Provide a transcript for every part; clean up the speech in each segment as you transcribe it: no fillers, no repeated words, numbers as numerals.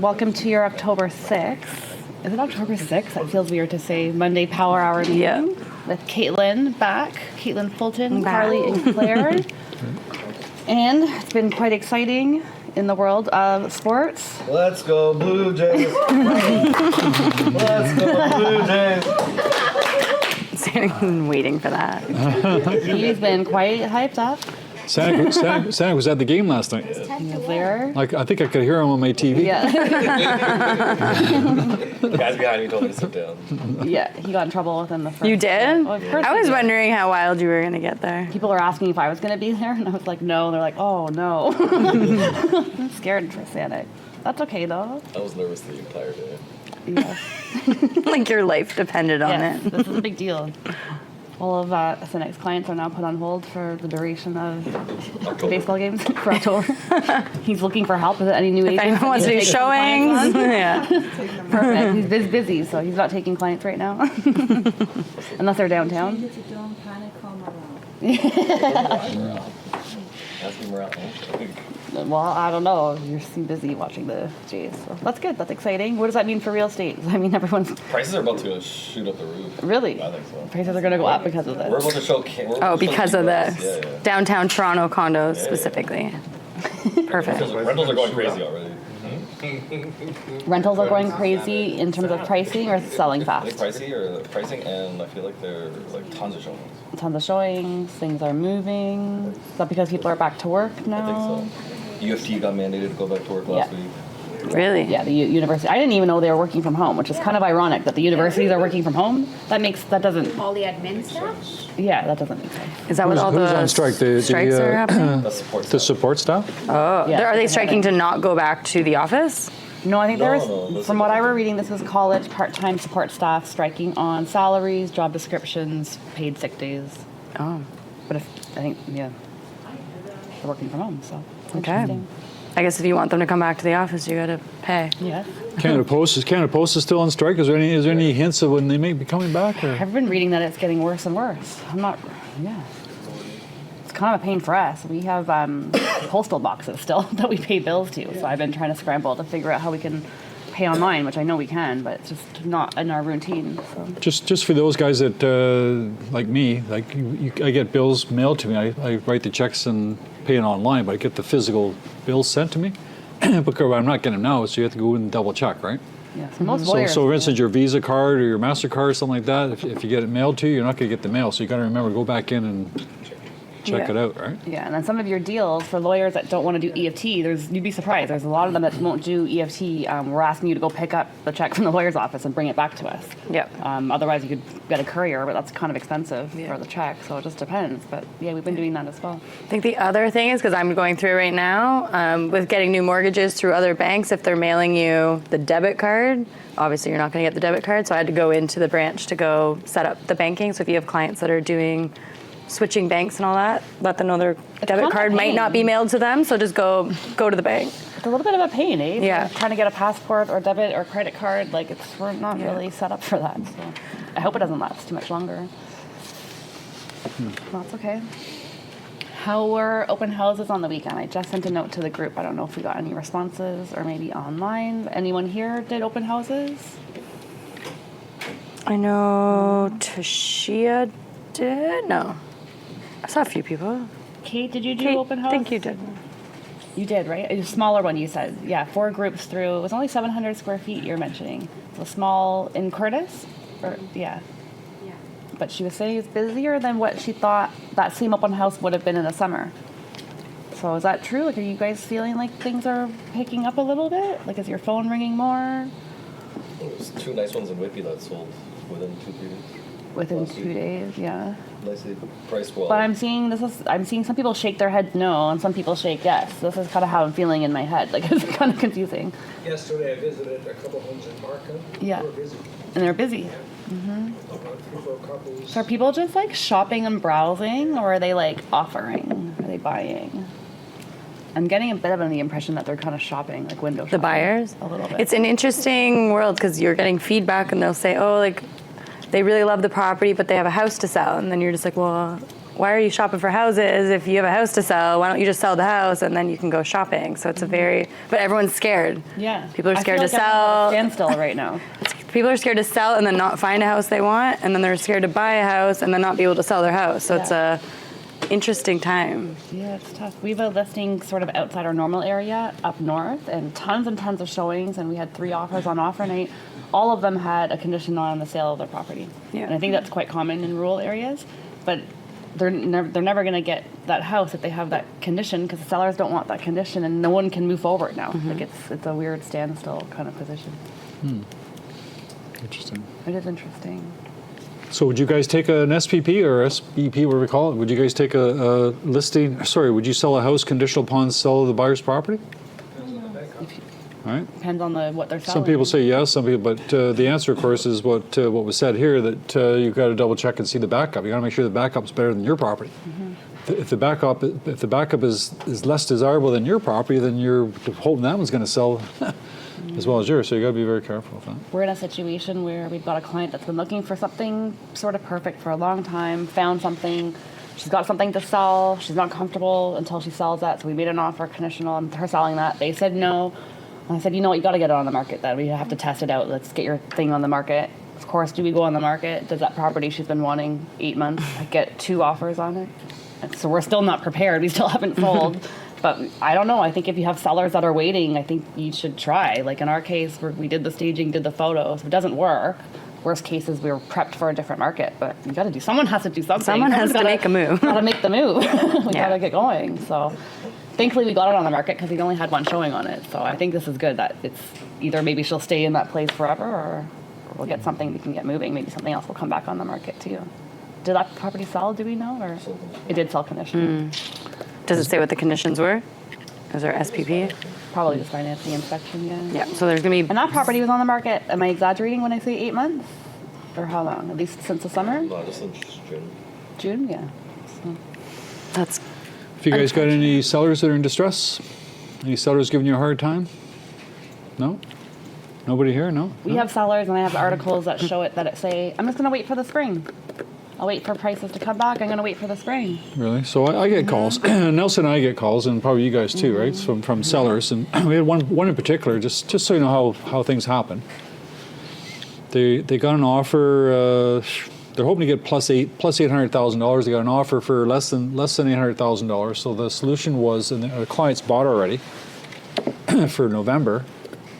welcome to your October 6th. Is it October 6th? That feels weird to say. Monday Power Hour meeting with Katelyn back. Katelyn Fulton, Carly, and Clare. And it's been quite exciting in the world of sports. Let's go Blue Jays. Let's go Blue Jays. Standing waiting for that. He's been quite hyped up. Santa was at the game last night. He was there. I think I could hear him on my TV. Yeah. The guys behind me told me to sit down. Yeah, he got in trouble within the first. You did? Well, of course I he was did. wondering how wild you were going to get there. People were asking if I was going to be there, and I was like, no. And they're like, oh, no. I'm scared for Santa. That's okay, though. I was nervous the entire day. Yes. Like your life depended on Yes, it. this is a big deal. All of Senex clients are now put on hold for the duration of the baseball games for October. He's looking for help with any new agents. If anyone wants to do showings. Yeah. Perfect. He's busy, so he's not taking clients right now. Unless they're downtown. Don't panic, come around. Asking morale. Well, I don't know. You're too busy watching the Jays. So that's good. That's exciting. What does that mean for real estate? I mean, everyone's... Prices are about to shoot up the roof. Really? I think so. Prices are going to go up because of We're this. about to show. Oh, because of this. this. Yeah. Downtown Toronto condos specifically. Perfect. Rentals are going crazy already. Rentals are going crazy in terms of pricing or selling I think fast? pricing, and I feel like there are like tons of showings. Tons of showings. Things are moving. Is that because people are back to work I now? think so. UFT got mandated to go back to work last week. Really? Yeah, the university. I didn't even know they were working from home, which is kind of ironic that the universities are working from home. That doesn't. All the admin stuff? Yeah, that doesn't make sense. Is that what all Who's the on strike? The, strikes are happening? That's support. The support staff? Oh, Yeah. are they striking to not go back to the office? No, I think there No, was, this from is what I different. were reading, this was college part-time support staff striking on salaries, job descriptions, paid sick days. Oh, But if, I think, yeah, they're working from home, so. okay. Interesting. I guess if you want them to come back to the office, you got to pay. Yeah. Canada Post is still on strike. Is there any hints of when they may be coming back? Or? I've been reading that it's getting worse and worse. Yeah. It's kind of a pain for us. We have postal boxes still that we pay bills to, so I've been trying to scramble to figure out how we can pay online, which I know we can, but it's just not in our routine. So. Just for those guys that like me, like I get bills mailed to me. I write the checks and pay it online, but I get the physical bills sent to me. Because I'm not getting them now, so you have to go in and double check, right? Yeah, so most lawyers. So for instance, your Visa card or your MasterCard or something like that, if you get it mailed to you, you're not going to get the mail. So you got to remember to go back in and check it out, right? Yeah, and then some of your deals for lawyers that don't want to do EFT, you'd be surprised. There's a lot of them that won't do EFT. We're asking you to go pick up the check from the lawyer's office and bring it back to us. Yep. Otherwise, you could get a courier, but that's kind of expensive for the check. So it just depends. But yeah, we've been doing that as well. I think the other thing is, because I'm going through it right now, with getting new mortgages through other banks, if they're mailing you the debit card, obviously you're not going to get the debit card. So I had to go into the branch to go set up the banking. So if you have clients that are doing switching banks and all that, let them know their debit card might not be mailed to them. So just go to the bank. It's a little bit of a pain, eh? Yeah. Trying to get a passport or debit or credit card, we're not really set up for that. So I hope it doesn't last too much longer. That's okay. How were open houses on the weekend? I just sent a note to the group. I don't know if we got any responses or maybe online. Anyone here did open houses? I know Tashia did. No. I saw a few people. Kate, did you do Kate, open house? I think you did. You did, right? A smaller one, you said. Yeah, 4 groups through. It was only 700 square feet you're mentioning. So small in Curtis? Yeah. But she was saying it's busier than what she thought that same open house would have been in the summer. So is that true? Are you guys feeling like things are picking up a little bit? Is your phone ringing more? There's 2 nice ones in Whitby that sold within 2-3 days. Within 2 days, yeah. Nicely priced well. But I'm seeing some people shake their heads no, and some people shake yes. This is kind of how I'm feeling in my head. It's kind of confusing. Yesterday I visited a couple homes in Markham. Yeah. They were busy. And they're busy. About 3-4 couples. So are people just shopping and browsing, or are they offering? Are they buying? I'm getting a bit of the impression that they're kind of shopping, window shopping. The buyers? A little bit. It's an interesting world because you're getting feedback and they'll say, oh, they really love the property, but they have a house to sell. And then you're just like, well, why are you shopping for houses if you have a house to sell? Why don't you just sell the house and then you can go shopping? So it's a very, but everyone's scared. Yeah. People are scared I to feel like I'm at a sell. standstill right now. People are scared to sell and then not find a house they want, and then they're scared to buy a house and then not be able to sell their house. So it's a interesting time. Yeah, it's tough. We have a listing sort of outside our normal area up north, and tons of showings, and we had 3 offers on offer night. All of them had a condition on the sale of their property. Yeah. And I think that's quite common in rural areas, but they're never going to get that house if they have that condition, because the sellers don't want that condition, and no one can move forward now. Like it's a weird standstill kind of position. Interesting. It is interesting. So would you guys take an SPP or SBP, whatever we call it? Would you guys take a listing? Sorry, would you sell a house conditional upon sale of the buyer's property? All right. Depends on what they're selling. Some people say yes, some people, but the answer, of course, is what was said here, that you've got to double check and see the backup. You got to make sure the backup's better than your property. If the backup is less desirable than your property, then you're hoping that one's going to sell as well as yours. So you got to be very careful with that. We're in a situation where we've got a client that's been looking for something sort of perfect for a long time, found something. She's got something to sell. She's not comfortable until she sells that. So we made an offer conditional on her selling that. They said no. And I said, you know what, you got to get it on the market then. We have to test it out. Let's get your thing on the market. Of course, do we go on the market? Does that property she's been wanting 8 months get 2 offers on it? And so we're still not prepared. We still haven't sold. But I don't know. I think if you have sellers that are waiting, I think you should try. Like in our case, we did the staging, did the photos. If it doesn't work, worst case is we were prepped for a different market. But you got to do. Someone has to do something. Someone has to make a move. Got to make the move. We Yeah. got to get going. So thankfully we got it on the market because we only had 1 showing on it. So I think this is good that it's either maybe she'll stay in that place forever, or we'll get something we can get moving. Maybe something else will come back on the market too. Did that property sell? Do we know? Or it did sell conditional. Does it say what the conditions were? Is there SPP? Probably just financing inspection, yeah. Yeah, so there's going to be... And that property was on the market, am I exaggerating when I say 8 months? Or how long? At least since the summer? No, just since June. June, yeah. That's... Have you guys got any sellers that are in distress? Any sellers giving you a hard time? No? Nobody here? No? We have sellers, and I have articles that show it, that it say, I'm just going to wait for the spring. I'll wait for prices to come back. I'm going to wait for the spring. Really? So I get calls. Nelson and I get calls, and probably you guys too, right? From sellers. And we had one in particular, just so you know how things happen. They got an offer. They're hoping to get plus $800,000. They got an offer for less than $800,000. So the solution was, and the clients bought already for November.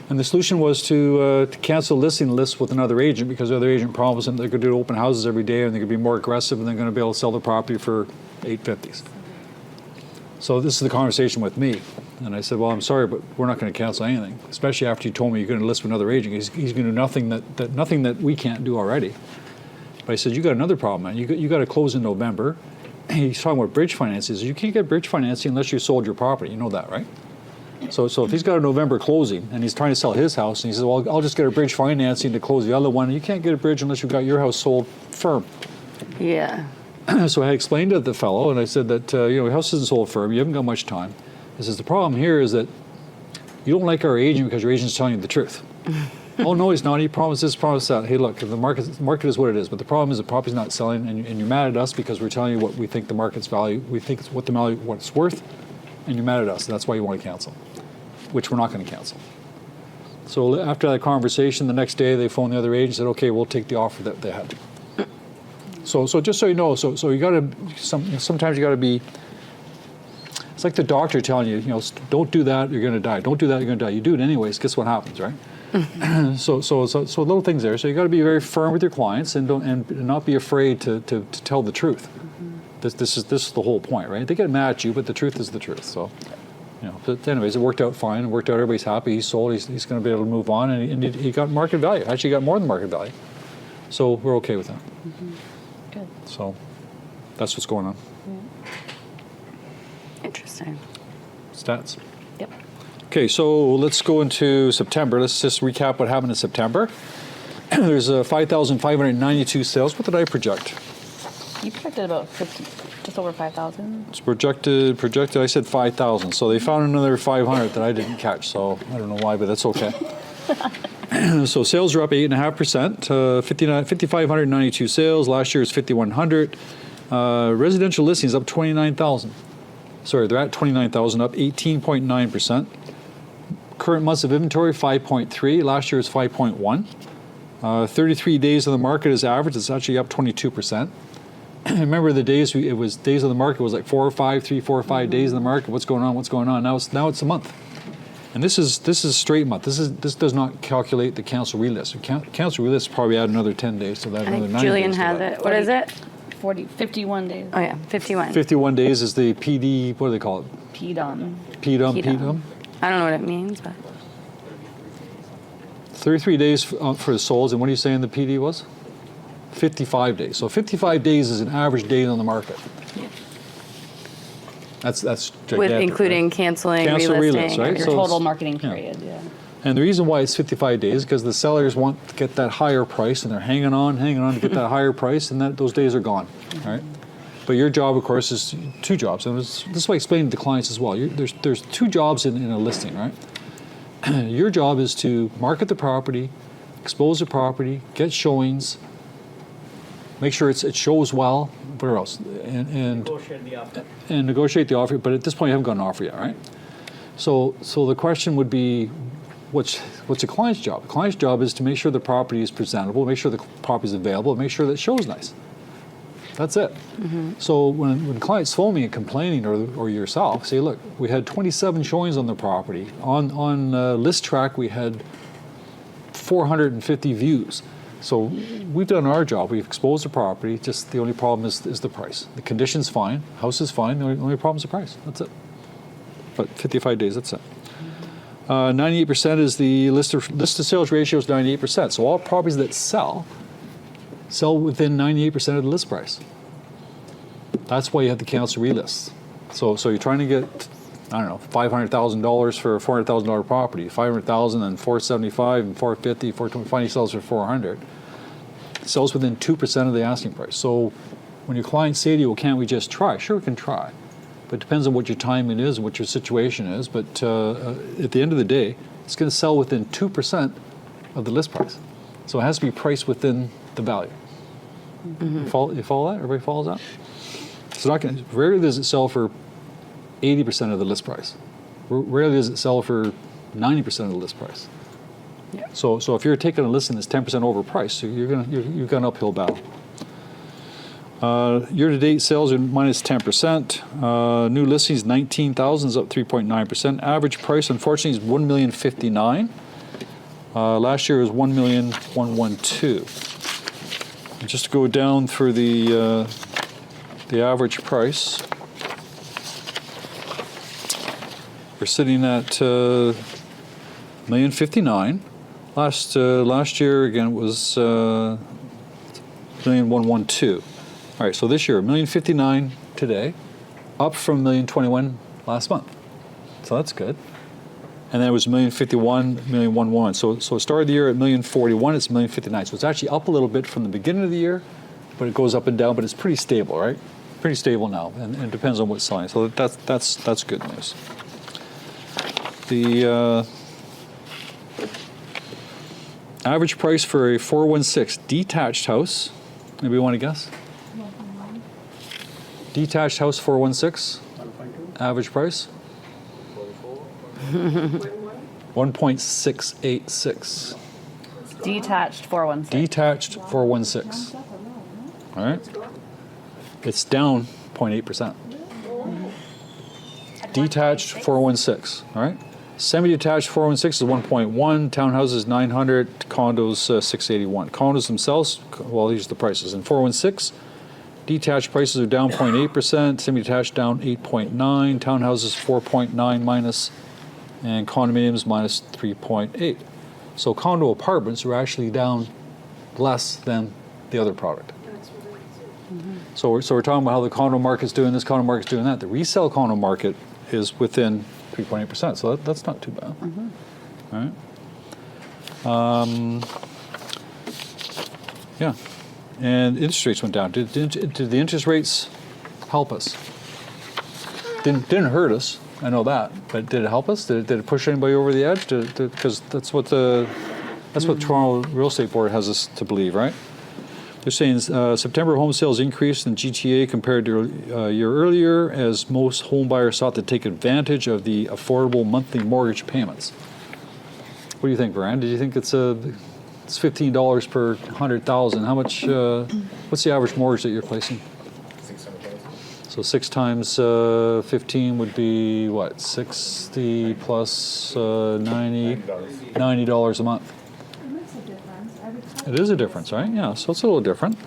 And the solution was to cancel listing the list with another agent, because the other agent promised them they're going to do open houses every day and they're going to be more aggressive and they're going to be able to sell the property for $850s. So this is the conversation with me. And I said, well, I'm sorry, but we're not going to cancel anything, especially after you told me you're going to list with another agent. He's going to do nothing that we can't do already. But I said, you got another problem, man. You got to close in November. He's talking about bridge financing. You can't get bridge financing unless you sold your property. You know that, right? So if he's got a November closing and he's trying to sell his house and he says, well, I'll just get a bridge financing to close the other one. You can't get a bridge unless you've got your house sold firm. Yeah. So I explained to the fellow, and I said that, your house isn't sold firm. You haven't got much time. I says, the problem here is that you don't like our agent because your agent's telling you the truth. Oh, no, he's not. He promised this, promised that. Hey, look, the market is what it is. But the problem is the property's not selling, and you're mad at us because we're telling you what we think the market's value. We think it's what it's worth, and you're mad at us. That's why you want to cancel, which we're not going to cancel. So after that conversation, the next day they phoned the other agent and said, okay, we'll take the offer that they had. So just so you know, so you got to, sometimes you got to be, it's like the doctor telling you, don't do that, you're going to die. Don't do that, you're going to die. You do it anyways, guess what happens, right? So little things there. So you got to be very firm with your clients and not be afraid to tell the truth. This is the whole point, right? They get mad at you, but the truth is the truth. So, but anyways, it worked out fine. It worked out. Everybody's happy. He's sold. He's going to be able to move on, and he got market value. Actually, got more than market value. So we're okay with that. Good. So that's what's going on. Interesting. Stats. Yep. Okay, so let's go into September. Let's just recap what happened in September. There's 5,592 sales. What did I project? You projected about 50, just over 5,000. It's projected, I said 5,000. So they found another 500 that I didn't catch. So I don't know why, but that's okay. So sales are up 8.5%, 5,592 sales. Last year was 5,100. Residential listings up 29,000. Sorry, they're at 29,000, up 18.9%. Current months of inventory, 5.3. Last year was 5.1. 33 days on the market is average. It's actually up 22%. Remember the days it was days on the market was like 4 or 5, 3, 4 or 5 days in the market. What's going on? What's going on? Now it's a month, and this is straight month. This does not calculate the cancel relist. Cancel relist probably add another 10 days to that. I Another think 9 Julian days to has that. it. What is it? 51 days. Oh yeah, 51. 51 days is the PD. What do they call it? PDOM. PDOM. I don't know what it means, but 33 days for the solds, and what are you saying the PD was? 55 days. So 55 days is an average day on the market. That's gigantic, with including right? canceling, Cancel relisting. relist, right? Your So total it's- marketing yeah. period, yeah. And the reason why it's 55 days is because the sellers want to get that higher price, and they're hanging on to get that higher price, and those days are gone, right? But your job, of course, is two jobs, and this is why I explained to the clients as well. There's two jobs in a listing, right? Your job is to market the property, expose the property, get showings, make sure it shows well, whatever else, and negotiate the offer. But at this point, you haven't got an offer yet, right? So the question would be, what's a client's job? The client's job is to make sure the property is presentable, make sure the property is available, make sure that it shows nice. That's it. So when clients phone me and complaining, or yourself, say, look, we had 27 showings on the property. On List Track, we had 450 views. So we've done our job. We've exposed the property. Just the only problem is the price. The condition's fine. House is fine. The only problem is the price. That's it. But 55 days, that's it. 98% is the list to sales ratio is 98%. So all properties that sell within 98% of the list price. That's why you have the cancel relists. So you're trying to get, I don't know, $500,000 for a $400,000 property, $500,000 and $475 and $450, $425, finally sells for $400. It sells within 2% of the asking price. So when your clients say to you, well, can't we just try? Sure, we can try. But it depends on what your timing is and what your situation is. But at the end of the day, it's going to sell within 2% of the list price. So it has to be priced within the value. You follow that? Everybody follows that? It's not going. Rarely does it sell for 80% of the list price. Rarely does it sell for 90% of the list price. Yeah. So if you're taking a listing that's 10% overpriced, so you've got an uphill battle. Year-to-date sales are minus 10%. New listings 19,000 is up 3.9%. Average price, unfortunately, is $1,059,000. Last year was $1,112,000. Just to go down through the average price, we're sitting at $1,059,000. Last year again was $1,112,000. All right, so this year $1,059,000 today, up from $1,021,000 last month. So that's good. And then it was $1,051,000, $1,011,000. So it started the year at $1,041,000. It's $1,059,000. So it's actually up a little bit from the beginning of the year, but it goes up and down. But it's pretty stable, right? Pretty stable now, and it depends on what's selling. So that's good news. The average price for a 416 detached house. Anybody want to guess? Detached house 416. Average price. 1.686. Detached 416. Detached 416. All right. It's down 0.8%. Detached 416. All right. Semi-detached 416 is 1.1. Townhouses 900. Condos 681. Condos themselves, well, these are the prices. In 416, detached prices are down 0.8%. Semi-detached down 8.9. Townhouses 4.9 minus. And condominiums minus 3.8. So condo apartments are actually down less than the other product. So we're talking about how the condo market's doing this, condo market's doing that. The resale condo market is within 3.8%, so that's not too bad. All right. Yeah, and interest rates went down. Did the interest rates help us? Didn't hurt us. I know that, but did it help us? Did it push anybody over the edge? Because that's what Toronto Real Estate Board has us to believe, right? They're saying September home sales increased in GTA compared to a year earlier as most home buyers sought to take advantage of the affordable monthly mortgage payments. What do you think, Brian? Did you think it's $15 per 100,000? How much? What's the average mortgage that you're placing? 600,000. So 6 times 15 would be what? 60 plus 90, $90 a month. Makes a difference. Every time. It is a difference, right? Yeah, so it's a little different.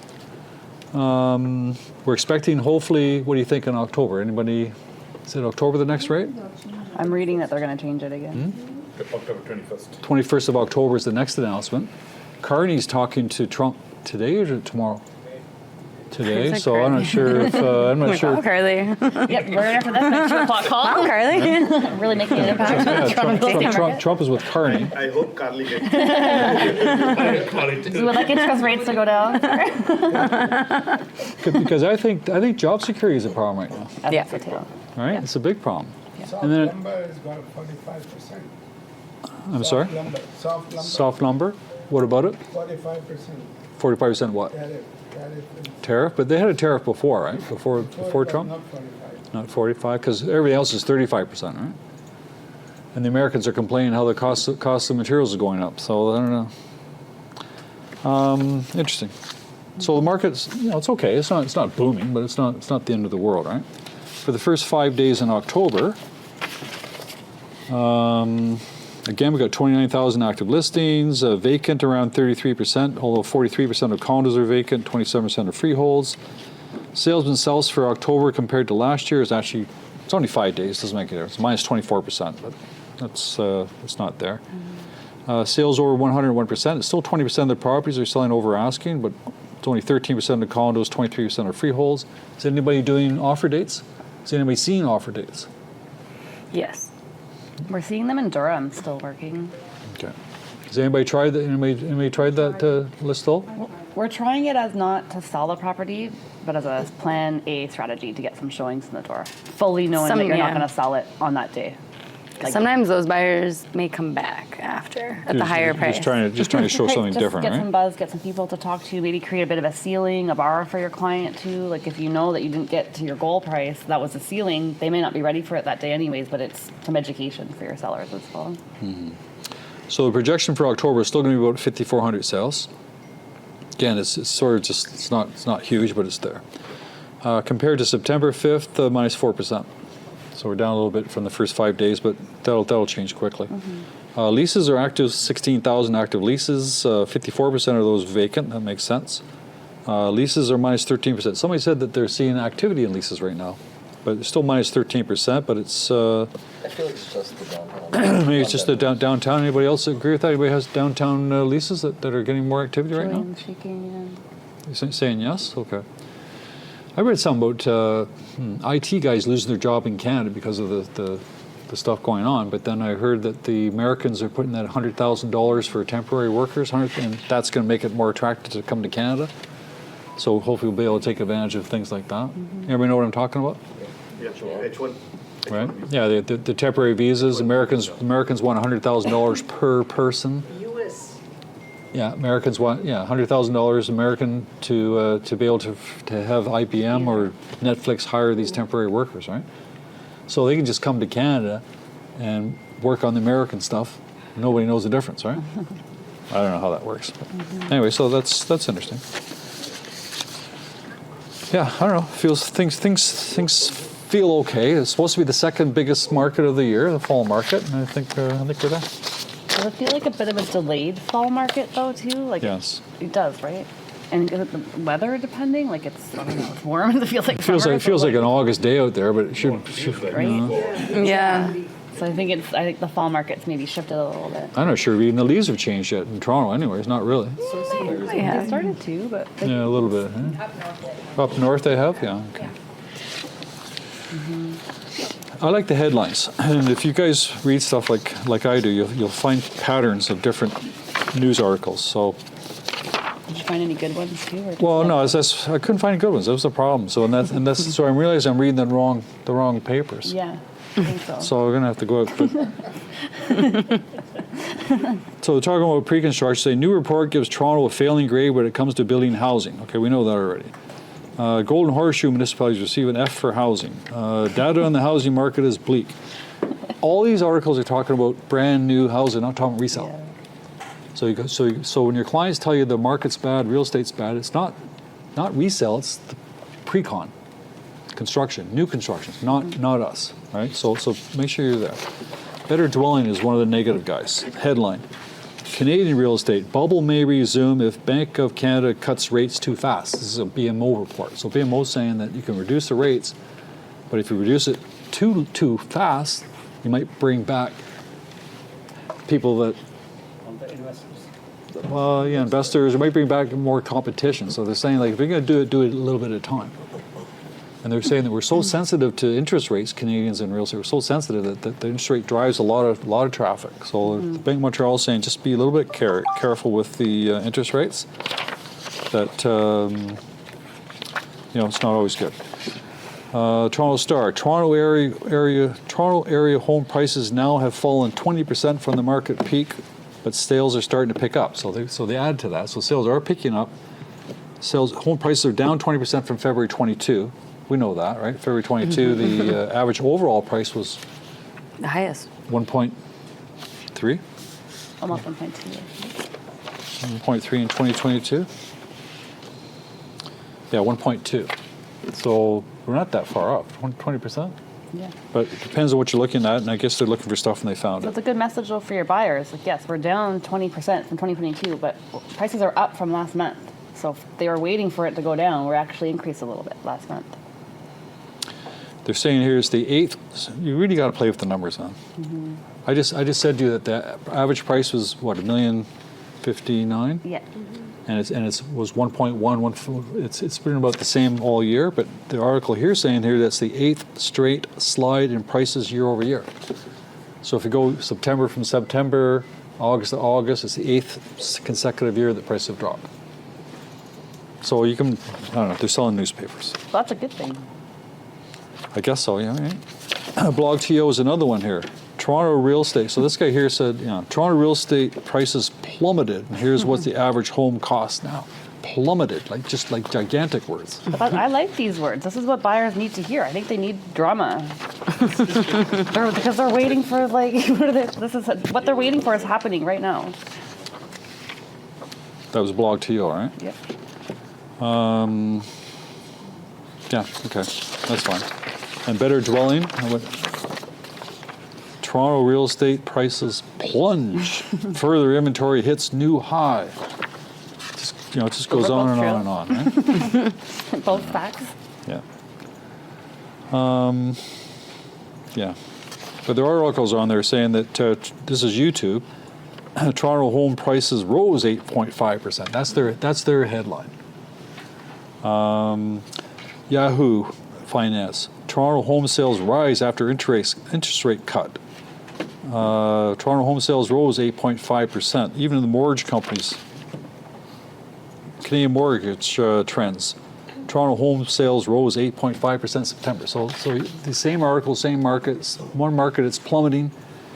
We're expecting, hopefully, what do you think in October? Anybody, is it October the next rate? I'm reading that they're going to change it again. October 21st. 21st of October is the next announcement. Carney's talking to Trump today or tomorrow? Today, Like so I'm not sure if, I'm not Wow, sure. Carly. Yep, we're in for this next 2 o'clock call. Wow, Carly. Really making an impact. Yeah, Trump is with Carney. I hope Carly gets We would like interest rates to go down. Because I think job security is a problem right now, I Yeah. think so too. right? It's a big problem. Soft And then- lumber has got 45%. I'm sorry? Soft lumber, Soft lumber, what about it? 45% 45% what? tariff. Tariff? But they had a tariff before, right? Before 45, Trump? Not 45. Not 45, because everything else is 35%, right? And the Americans are complaining how the cost of materials is going up. So I don't know. Interesting. So the market's, it's okay. It's not booming, but it's not the end of the world, right? For the first 5 days in October, again, we got 29,000 active listings, vacant around 33%, although 43% of condos are vacant, 27% of freeholds. Sales and sales for October compared to last year is actually, it's only 5 days, doesn't make a difference, minus 24%, but that's it's not there. Sales over 101%, it's still 20% of the properties are selling over asking, but it's only 13% of condos, 23% of freeholds. Is anybody doing offer dates? Is anybody seeing offer dates? Yes. We're seeing them in Durham still working. Okay. Has anybody tried that? Anybody tried that Listol? We're trying it as not to sell the property, but as a plan A strategy to get some showings in the door, fully knowing that you're not going to sell it on that day. Like, Sometimes those buyers may come back after at the higher price. Just trying to show something just different, get right? some buzz, get some people to talk to, maybe create a bit of a ceiling, a bar for your client too. Like if you know that you didn't get to your goal price, that was the ceiling, they may not be ready for it that day anyways, but it's some education for your sellers as well. So the projection for October is still going to be about 5,400 sales. Again, it's sort of just, it's not huge, but it's there. Compared to September 5th, minus 4%. So we're down a little bit from the first 5 days, but that'll change quickly. Leases are active, 16,000 active leases, 54% of those vacant, that makes sense. Leases are minus 13%. Somebody said that they're seeing activity in leases right now, but it's still minus 13%, but it's, I feel like it's just the downtown. maybe it's just the downtown. Anybody else agree with that? Anybody has downtown leases that are getting more activity right now? Julian shaking, You're saying yes? Okay. I read something about IT guys losing their job in Canada because of the stuff going on, but then I heard that the Americans are putting that $100,000 for temporary workers, and that's going to make it more attractive to come to Canada. So hopefully we'll be able to take advantage of things like that. Everybody know what I'm talking about? Yeah, H1. Right? Yeah, the temporary visas. Americans want $100,000 per person. Yeah, Americans want $100,000 American to be able to have IBM or Netflix hire these temporary workers, right? So they can just come to Canada and work on the American stuff. Nobody knows the difference, right? I don't know how that works. But anyway, so that's interesting. Yeah, I don't know. Things feel okay. It's supposed to be the second biggest market of the year, the fall market, and I think we're there. Does it feel like a bit of a delayed fall market though too? Like Yes. it does, right? And is it the weather depending? Like it's, I don't know, it's warm and it feels like summer. It feels like an August day out there, but it should right? Yeah. So I think the fall mark's maybe shifted a little bit. I'm not sure even the leaves have changed yet in Toronto anyways, not really. They started to, but Yeah, a little bit. Huh? Up north they have? Yeah. Okay. I like the headlines. And if you guys read stuff like I do, you'll find patterns of different news articles. So, did you find any good ones too? Or just well, like- no, I couldn't find good ones. That was the problem. So so I'm realizing I'm reading the wrong papers. Yeah, I think so. So we're gonna have to go out. But So they're talking about pre-construction. Say new report gives Toronto a failing grade when it comes to building housing. Okay, we know that already. Golden Horseshoe municipalities receive an F for housing. Data on the housing market is bleak. All these articles are talking about brand new housing, not talking resale. Yeah. So when your clients tell you the market's bad, real estate's bad, it's not resale, it's the pre-con construction, new constructions, not us, right? So make sure you're there. Better dwelling is one of the negative guys. Headline: Canadian real estate bubble may resume if Bank of Canada cuts rates too fast. This is a BMO report. So BMO is saying that you can reduce the rates, but if you reduce it too fast, you might bring back people that, investors. It might bring back more competition. So they're saying, like, if you're going to do it a little bit at a time. And they're saying that we're so sensitive to interest rates, Canadians in real estate, we're so sensitive that the interest rate drives a lot of traffic. So the Bank of Montreal is saying just be a little bit careful with the interest rates. That it's not always good. Toronto Star: Toronto area home prices now have fallen 20% from the market peak, but sales are starting to pick up. So they add to that. So sales are picking up. Home prices are down 20% from February 22. We know that, right? February 22, the average overall price was The highest. 1.3, Almost 1.2. 1.3 in 2022. Yeah, 1.2. So we're not that far off, 20%. Yeah. But it depends on what you're looking at, and I guess they're looking for stuff and they found So it. it's a good message though for your buyers. Like, yes, we're down 20% from 2022, but prices are up from last month. So if they were waiting for it to go down, we're actually increased a little bit last month. They're saying here is the eighth. You really got to play with the numbers, huh? I just said to you that the average price was what, $1,059,000, Yeah. and it was 1.1. It's been about the same all year, but the article here is saying here that's the eighth straight slide in prices year over year. So if you go September from September, August to August, it's the eighth consecutive year that prices have dropped. So you can, I don't know, they're selling newspapers. Well, that's a good thing. I guess so, yeah. Right. Blog TO is another one here. Toronto real estate. So this guy here said, Toronto real estate prices plummeted, and here's what the average home costs now. Plummeted, like gigantic words. But I like these words. This is what buyers need to hear. I think they need drama. Because they're waiting for what they're waiting for is happening right now. That was Blog TO, right? Yep. Yeah, okay, that's fine. And better dwelling. Toronto real estate prices plunge. Further inventory hits new high. It just goes on and on and on, right? Both facts. Yeah. Yeah. But there are articles on there saying that this is YouTube. Toronto home prices rose 8.5%. That's their headline. Yahoo Finance: Toronto home sales rise after interest rate cut. Toronto home sales rose 8.5%. Even the mortgage companies, Canadian mortgage trends. Toronto home sales rose 8.5% in September. So the same article, same markets. One market it's plummeting,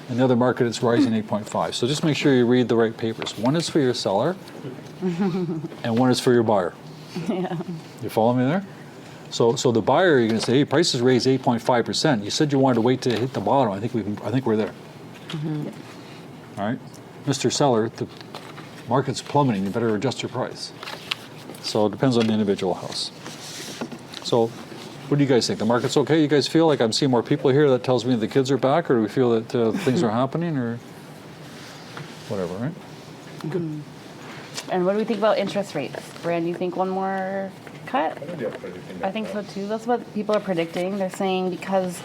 and the other market it's rising 8.5. So just make sure you read the right papers. One is for your seller, and one is for your buyer. Yeah. You follow me there? So the buyer, you're going to say, hey, prices raised 8.5%. You said you wanted to wait to hit the bottom. I think we're there. All right, Mr. Seller, the market's plummeting. You better adjust your price. So it depends on the individual house. So, what do you guys think? The market's okay? You guys feel like I'm seeing more people here? That tells me the kids are back, or do we feel that things are happening, or whatever? Right? Good. And what do we think about interest rates? Brand, you think one more cut? I think so too. That's what people are predicting. They're saying because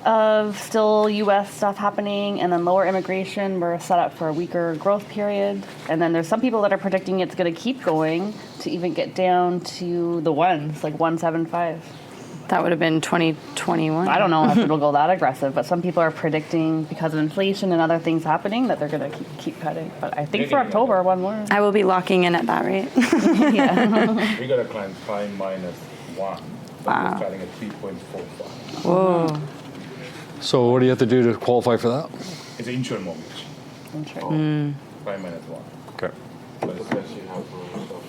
of still U.S. stuff happening and then lower immigration, we're set up for a weaker growth period. And then there's some people that are predicting it's going to keep going to even get down to the ones, like 1.75. That would have been 2021. I don't know if it'll go that aggressive, but some people are predicting because of inflation and other things happening that they're going to keep cutting. But I think for October, one more. I will be locking in at that rate. Yeah. We got a client prime -1. Wow. We're starting at 3.45. Whoa. So what do you have to do to qualify for that? It's an insured mortgage. I'm sure. Prime minus one. Okay. But Depends you have stuff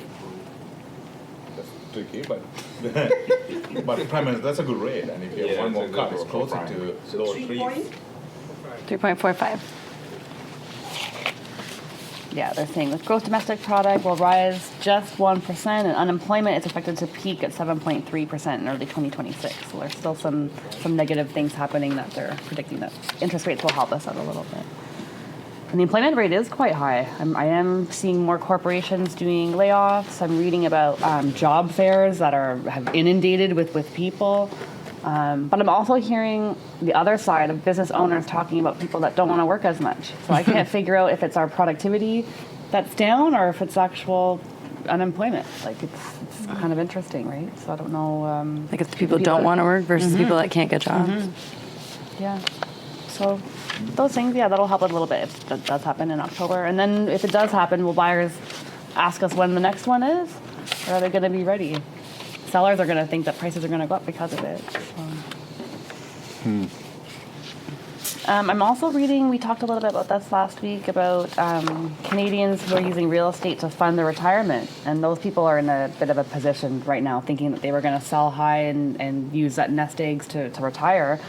that's tricky, but but prime minus that's a good rate, and if you have Yeah, one that's more a good cut, it's rate for closer prime. to lower 3 threes. point? 3.45. Yeah, they're saying the gross domestic product will rise just 1%, and unemployment is expected to peak at 7.3% in early 2026. So there's still some negative things happening that they're predicting that interest rates will help us out a little bit. And the employment rate is quite high. I am seeing more corporations doing layoffs. I'm reading about job fairs that have inundated with people. But I'm also hearing the other side of business owners talking about people that don't want to work as much. So I can't figure out if it's our productivity that's down or if it's actual unemployment. Like it's kind of interesting, right? So I don't know. Like if the people don't want to work versus people that can't get jobs. Yeah. So those things, yeah, that'll help a little bit if that does happen in October. And then if it does happen, will buyers ask us when the next one is? Or are they going to be ready? Sellers are going to think that prices are going to go up because of it. I'm also reading, we talked a little bit about this last week, about Canadians who are using real estate to fund their retirement. And those people are in a bit of a position right now thinking that they were going to sell high and use that nest eggs to retire.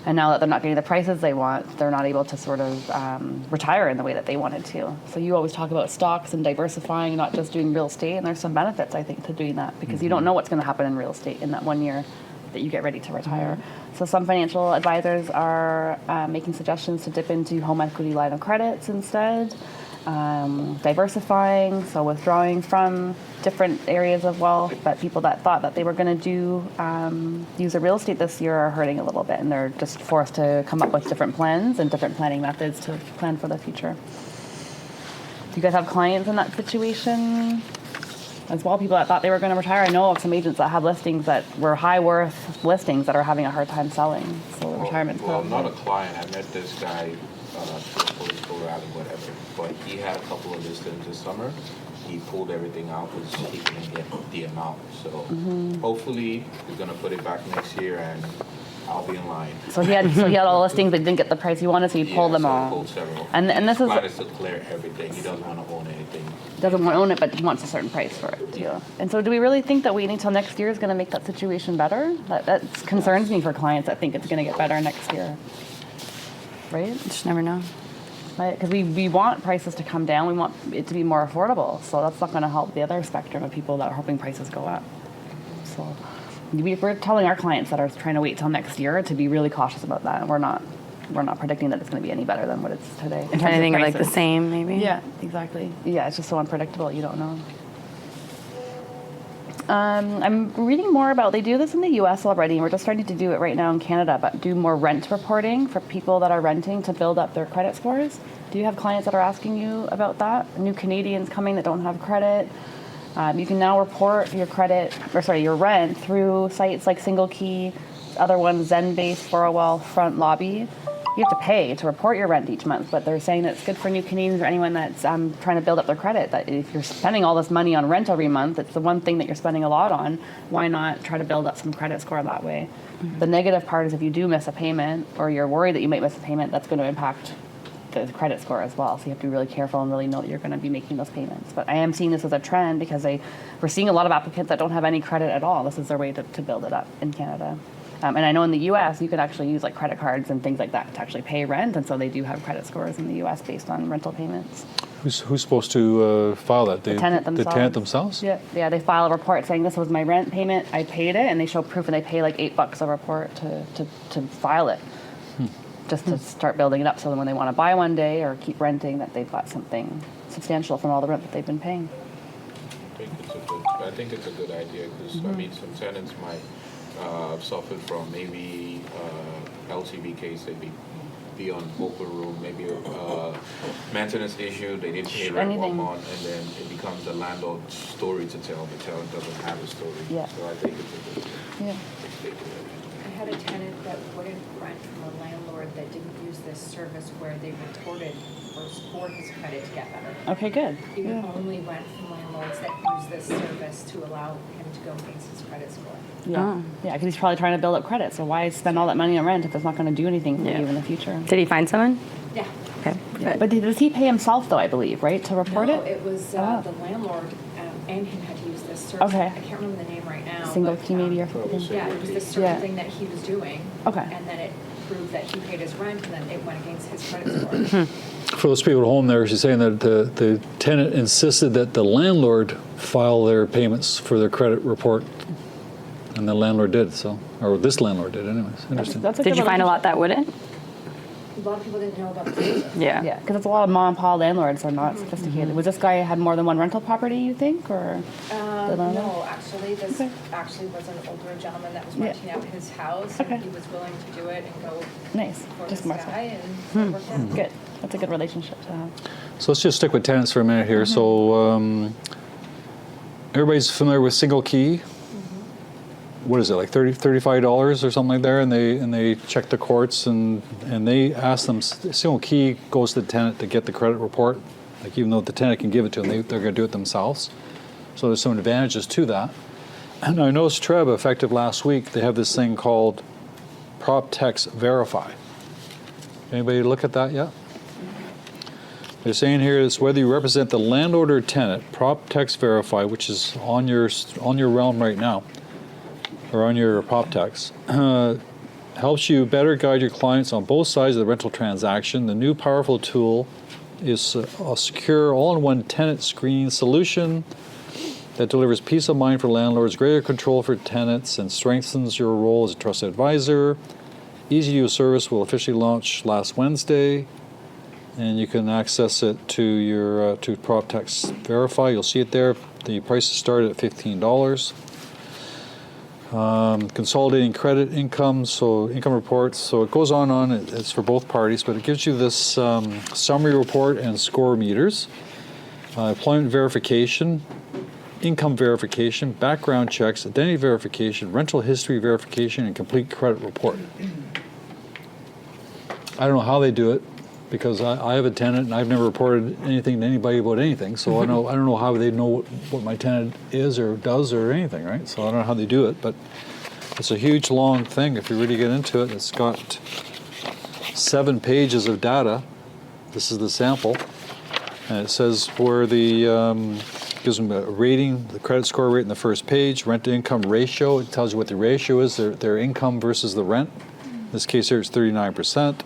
And now that they're not getting the prices they want, they're not able to sort of retire in the way that they wanted to. So you always talk about stocks and diversifying, not just doing real estate. And there's some benefits, I think, to doing that because you don't know what's going to happen in real estate in that 1 year that you get ready to retire. So some financial advisors are making suggestions to dip into home equity line of credits instead, diversifying, so withdrawing from different areas of wealth. But people that thought that they were going to use a real estate this year are hurting a little bit, and they're just forced to come up with different plans and different planning methods to plan for the future. Do you guys have clients in that situation as well? People that thought they were going to retire. I know of some agents that have listings that were high worth listings that are having a hard time selling. So the retirement. Well, not a client. I met this guy, Colorado, whatever. But he had a couple of listings this summer. He pulled everything out because he couldn't get the amount. So hopefully he's gonna put it back next year, and I'll be in line. So he had all the listings that didn't get the price he wanted, so he pulled them so all. He pulled several. And this His is plan is to clear everything. He doesn't want to own anything. doesn't want to own it, but he wants a certain price for it too. And so, do we really think that waiting till next year is going to make that situation better? That concerns me for clients that think it's going to get better next year, right? You just never know. Because we want prices to come down, we want it to be more affordable. So that's not going to help the other spectrum of people that are hoping prices go up. So we're telling our clients that are trying to wait till next year to be really cautious about that. And we're not predicting that it's going to be any better than what it's today. If anything, like the same, maybe. Yeah, exactly. Yeah, it's just so unpredictable. You don't know. I'm reading more about, they do this in the US already, and we're just starting to do it right now in Canada, but do more rent reporting for people that are renting to build up their credit scores. Do you have clients that are asking you about that? New Canadians coming that don't have credit. You can now report your your rent through sites like SingleKey, other ones, Zenbase, 401, Front Lobby. You have to pay to report your rent each month, but they're saying that it's good for new Canadians or anyone that's trying to build up their credit, that if you're spending all this money on rent every month, it's the one thing that you're spending a lot on, why not try to build up some credit score that way? Mm-hmm. The negative part is if you do miss a payment or you're worried that you might miss a payment, that's going to impact the credit score as well. So you have to be really careful and really know that you're going to be making those payments. But I am seeing this as a trend because we're seeing a lot of applicants that don't have any credit at all. This is their way to build it up in Canada. And I know in the U.S. you could actually use like credit cards and things like that to actually pay rent, and so they do have credit scores in the U.S. based on rental payments. Who's supposed to file that? The tenant themselves. The tenant themselves? Yeah. They file a report saying this was my rent payment, I paid it, and they show proof, and they pay like $8 a report to file it, just to start building it up, so that when they want to buy one day or keep renting, that they've got something substantial from all the rent that they've been paying. I think it's a good idea because I mean some tenants might suffered from maybe LTV case, they'd be on vocal room, maybe a maintenance issue, they didn't pay rent 1 month, and then it becomes the landlord's story to tell. The tenant doesn't have a story. Yeah. So I think it's a good thing. I had a tenant that wouldn't rent from a landlord that didn't use this service where they reported for his credit to get better. Okay, good. He would only rent from landlords that use this service to allow him to go against his credit score. Yeah, because he's probably trying to build up credit. So why spend all that money on rent if it's not going to do anything for you in the future? Did he find someone? Yeah. Okay. Yeah. But does he pay himself though? I believe, right, to report No, it. it was Oh. the landlord and him had to use this service. Okay. I can't remember the name right now. Single but, key maybe or Probably something. Yeah, it was this certain Yeah. thing that he was doing. Okay. And then it proved that he paid his rent, and then it went against his credit score. For those people at home there, she's saying that the tenant insisted that the landlord file their payments for their credit report, and the landlord did, so, or this landlord did anyways. Interesting. That's a Did good you find a lot that wouldn't? A lot of people didn't know about the service. Yeah. Yeah, because it's a lot of mom and pop landlords are not sophisticated. Was this guy had more than one rental property, you think, or? the landlord? No, actually, this Okay. actually was an older gentleman that was Yeah. renting out his house, Okay. and he was willing to do it and go Nice, for just this more. guy, and it worked out. Good. That's a good relationship to have. So let's just stick with tenants for a minute here. So everybody's familiar with SingleKey. What is it, like $35 or something like there? And they check the courts and they ask them. SingleKey goes to the tenant to get the credit report. Like even though the tenant can give it to them, they're going to do it themselves. So there's some advantages to that. And I noticed Treb, effective last week, they have this thing called PropTx Verify. Anybody look at that yet? They're saying here is whether you represent the landlord or tenant, PropTx Verify, which is on your realm right now, or on your PropTx, helps you better guide your clients on both sides of the rental transaction. The new powerful tool is a secure all-in-one tenant screening solution that delivers peace of mind for landlords, greater control for tenants, and strengthens your role as a trusted advisor. Easy-to-use service will officially launch last Wednesday, and you can access it to your to PropTx Verify. You'll see it there. The prices start at $15. Consolidating credit income, so income reports. So it goes on. It's for both parties, but it gives you this summary report and score meters, employment verification, income verification, background checks, identity verification, rental history verification, and complete credit report. I don't know how they do it because I have a tenant and I've never reported anything to anybody about anything. So I don't know how they know what my tenant is or does or anything, right? So I don't know how they do it, but it's a huge long thing if you really get into it. It's got 7 pages of data. This is the sample. And it says where the gives them a rating, the credit score rate in the first page, rent to income ratio. It tells you what the ratio is, their income versus the rent. In this case here, it's 39%.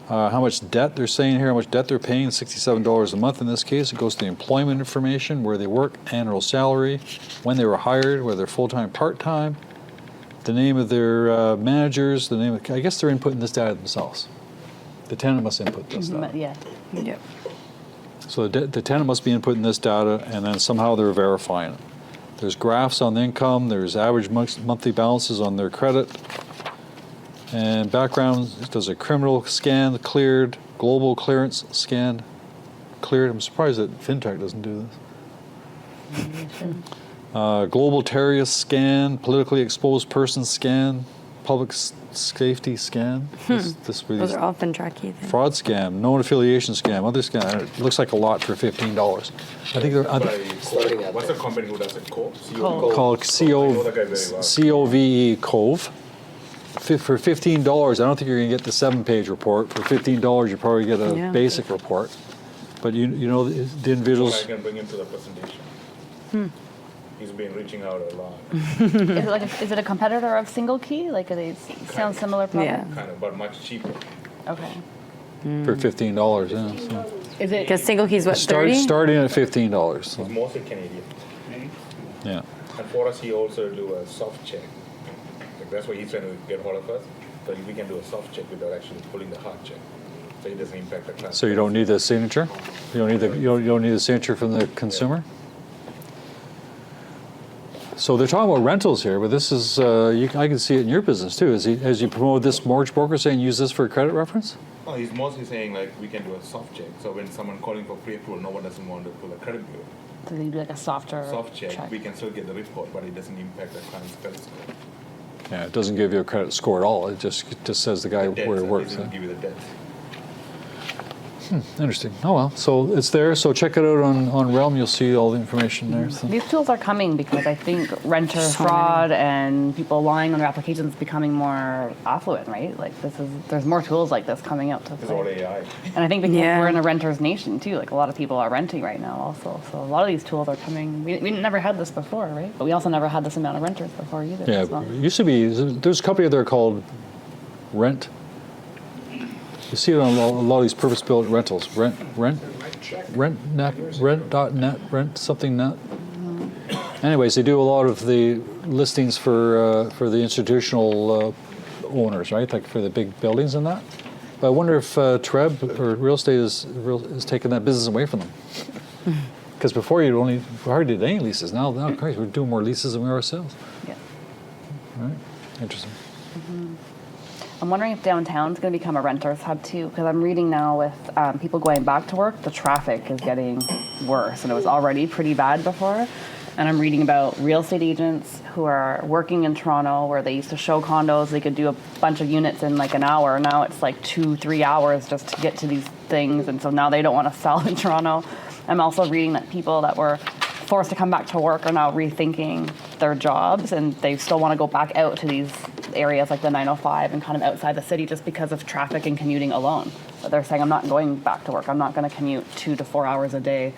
How much debt they're saying here, how much debt they're paying, $67 a month in this case. It goes to the employment information, where they work, annual salary, when they were hired, whether they're full-time, part-time, the name of their managers, the name of, I guess they're inputting this data themselves. The tenant must input this data. Yeah. Yep. So the tenant must be inputting this data, and then somehow they're verifying it. There's graphs on the income, there's average monthly balances on their credit, and background, it does a criminal scan, cleared, global clearance scan, cleared. I'm surprised that Fintrac doesn't do this. Global terrorist scan, politically exposed person scan, public safety scan. This really Those are all Fintrac-y things. fraud scam, known affiliation scam, other scam. It looks like a lot for $15. I think they're What's the company who does it called? called I know that guy very well. COVE, Cove. For $15, I don't think you're going to get the 7-page report. For $15, you probably get a Yeah. basic report. But you know the Well, individuals. I can bring him to the presentation. He's been reaching out a lot, Is it a competitor of SingleKey? Like, are they sound similar products? Yeah. kind of, but much cheaper. Okay. For $15, yeah. So. Is it? Because SingleKey's what, 30? Starting at $15. So, He's mostly Canadian. yeah. And for us, he also do a soft check. Like that's why he's trying to get hold of us. So we can do a soft check without actually pulling the hard check. So it doesn't impact the class. So you don't need the signature. You don't need the signature from the consumer. So they're talking about rentals here, but this is I can see it in your business too. As you promote this mortgage broker saying use this for credit reference? Oh, he's mostly saying like we can do a soft check. So when someone calling for pre-approval, no one doesn't want to pull a credit bureau. So they do like a softer Soft check, we can still get the report, but it doesn't impact the client's credit score. Yeah, it doesn't give you a credit score at all. It just says the guy The debt, where he so it works. doesn't give you the debt. Interesting. Oh well, so it's there. So check it out on Realm. You'll see all the information there. So. These tools are coming because I think renter So fraud and people lying on their applications is becoming more affluent, right? Like there's more tools like this coming out to It's all play. AI. And I think because Yeah. we're in a renter's nation too, like a lot of people are renting right now also. So a lot of these tools are coming. We never had this before, right? But we also never had this amount of renters before either. Yeah, so. it used to be. There's a company there called Rent. You see it on a lot of these purpose-built rentals. Rent.net, rent something net. Anyways, they do a lot of the listings for the institutional owners, right? Like for the big buildings and that. But I wonder if Treb or real estate is taking that business away from them. Because before you hardly did any leases. Now, Christ, we're doing more leases than we are ourselves. Yeah. Right? Interesting. I'm wondering if downtown's going to become a renter's hub too, because I'm reading now with people going back to work, the traffic is getting worse, and it was already pretty bad before. And I'm reading about real estate agents who are working in Toronto, where they used to show condos, they could do a bunch of units in like an hour. Now it's like 2-3 hours just to get to these things, and so now they don't want to sell in Toronto. I'm also reading that people that were forced to come back to work are now rethinking their jobs, and they still want to go back out to these areas like the 905 and kind of outside the city just because of traffic and commuting alone. But they're saying, I'm not going back to work. I'm not going to commute 2 to 4 hours a day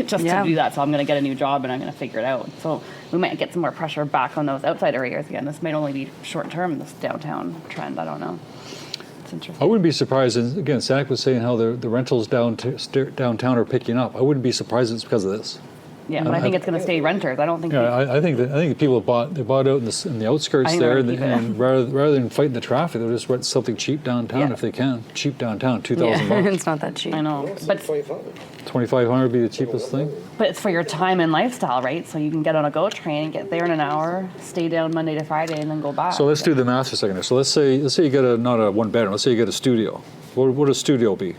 just to do that. So I'm going to get a new job and I'm going to figure it out. So we might get some more pressure back on those outside areas again. This might only be short term, this downtown trend. I don't know. It's interesting. I wouldn't be surprised, and again, Zach was saying how the rentals downtown are picking up. I wouldn't be surprised it's because of this. Yeah, but I think it's going to stay renters. I don't think. Yeah, I think people bought out in the outskirts I think there, they're gonna keep and rather than fighting the traffic, they'll just rent something cheap downtown Yeah. if they can. Cheap downtown, $2,000. Yeah, it's not that cheap. I know, but $2,500 would be the cheapest thing. but it's for your time and lifestyle, right? So you can get on a GO train, get there in an hour, stay down Monday to Friday, and then go back. So let's do the math for a second here. So let's say you get not a one bedroom. Let's say you get a studio. What would a studio be?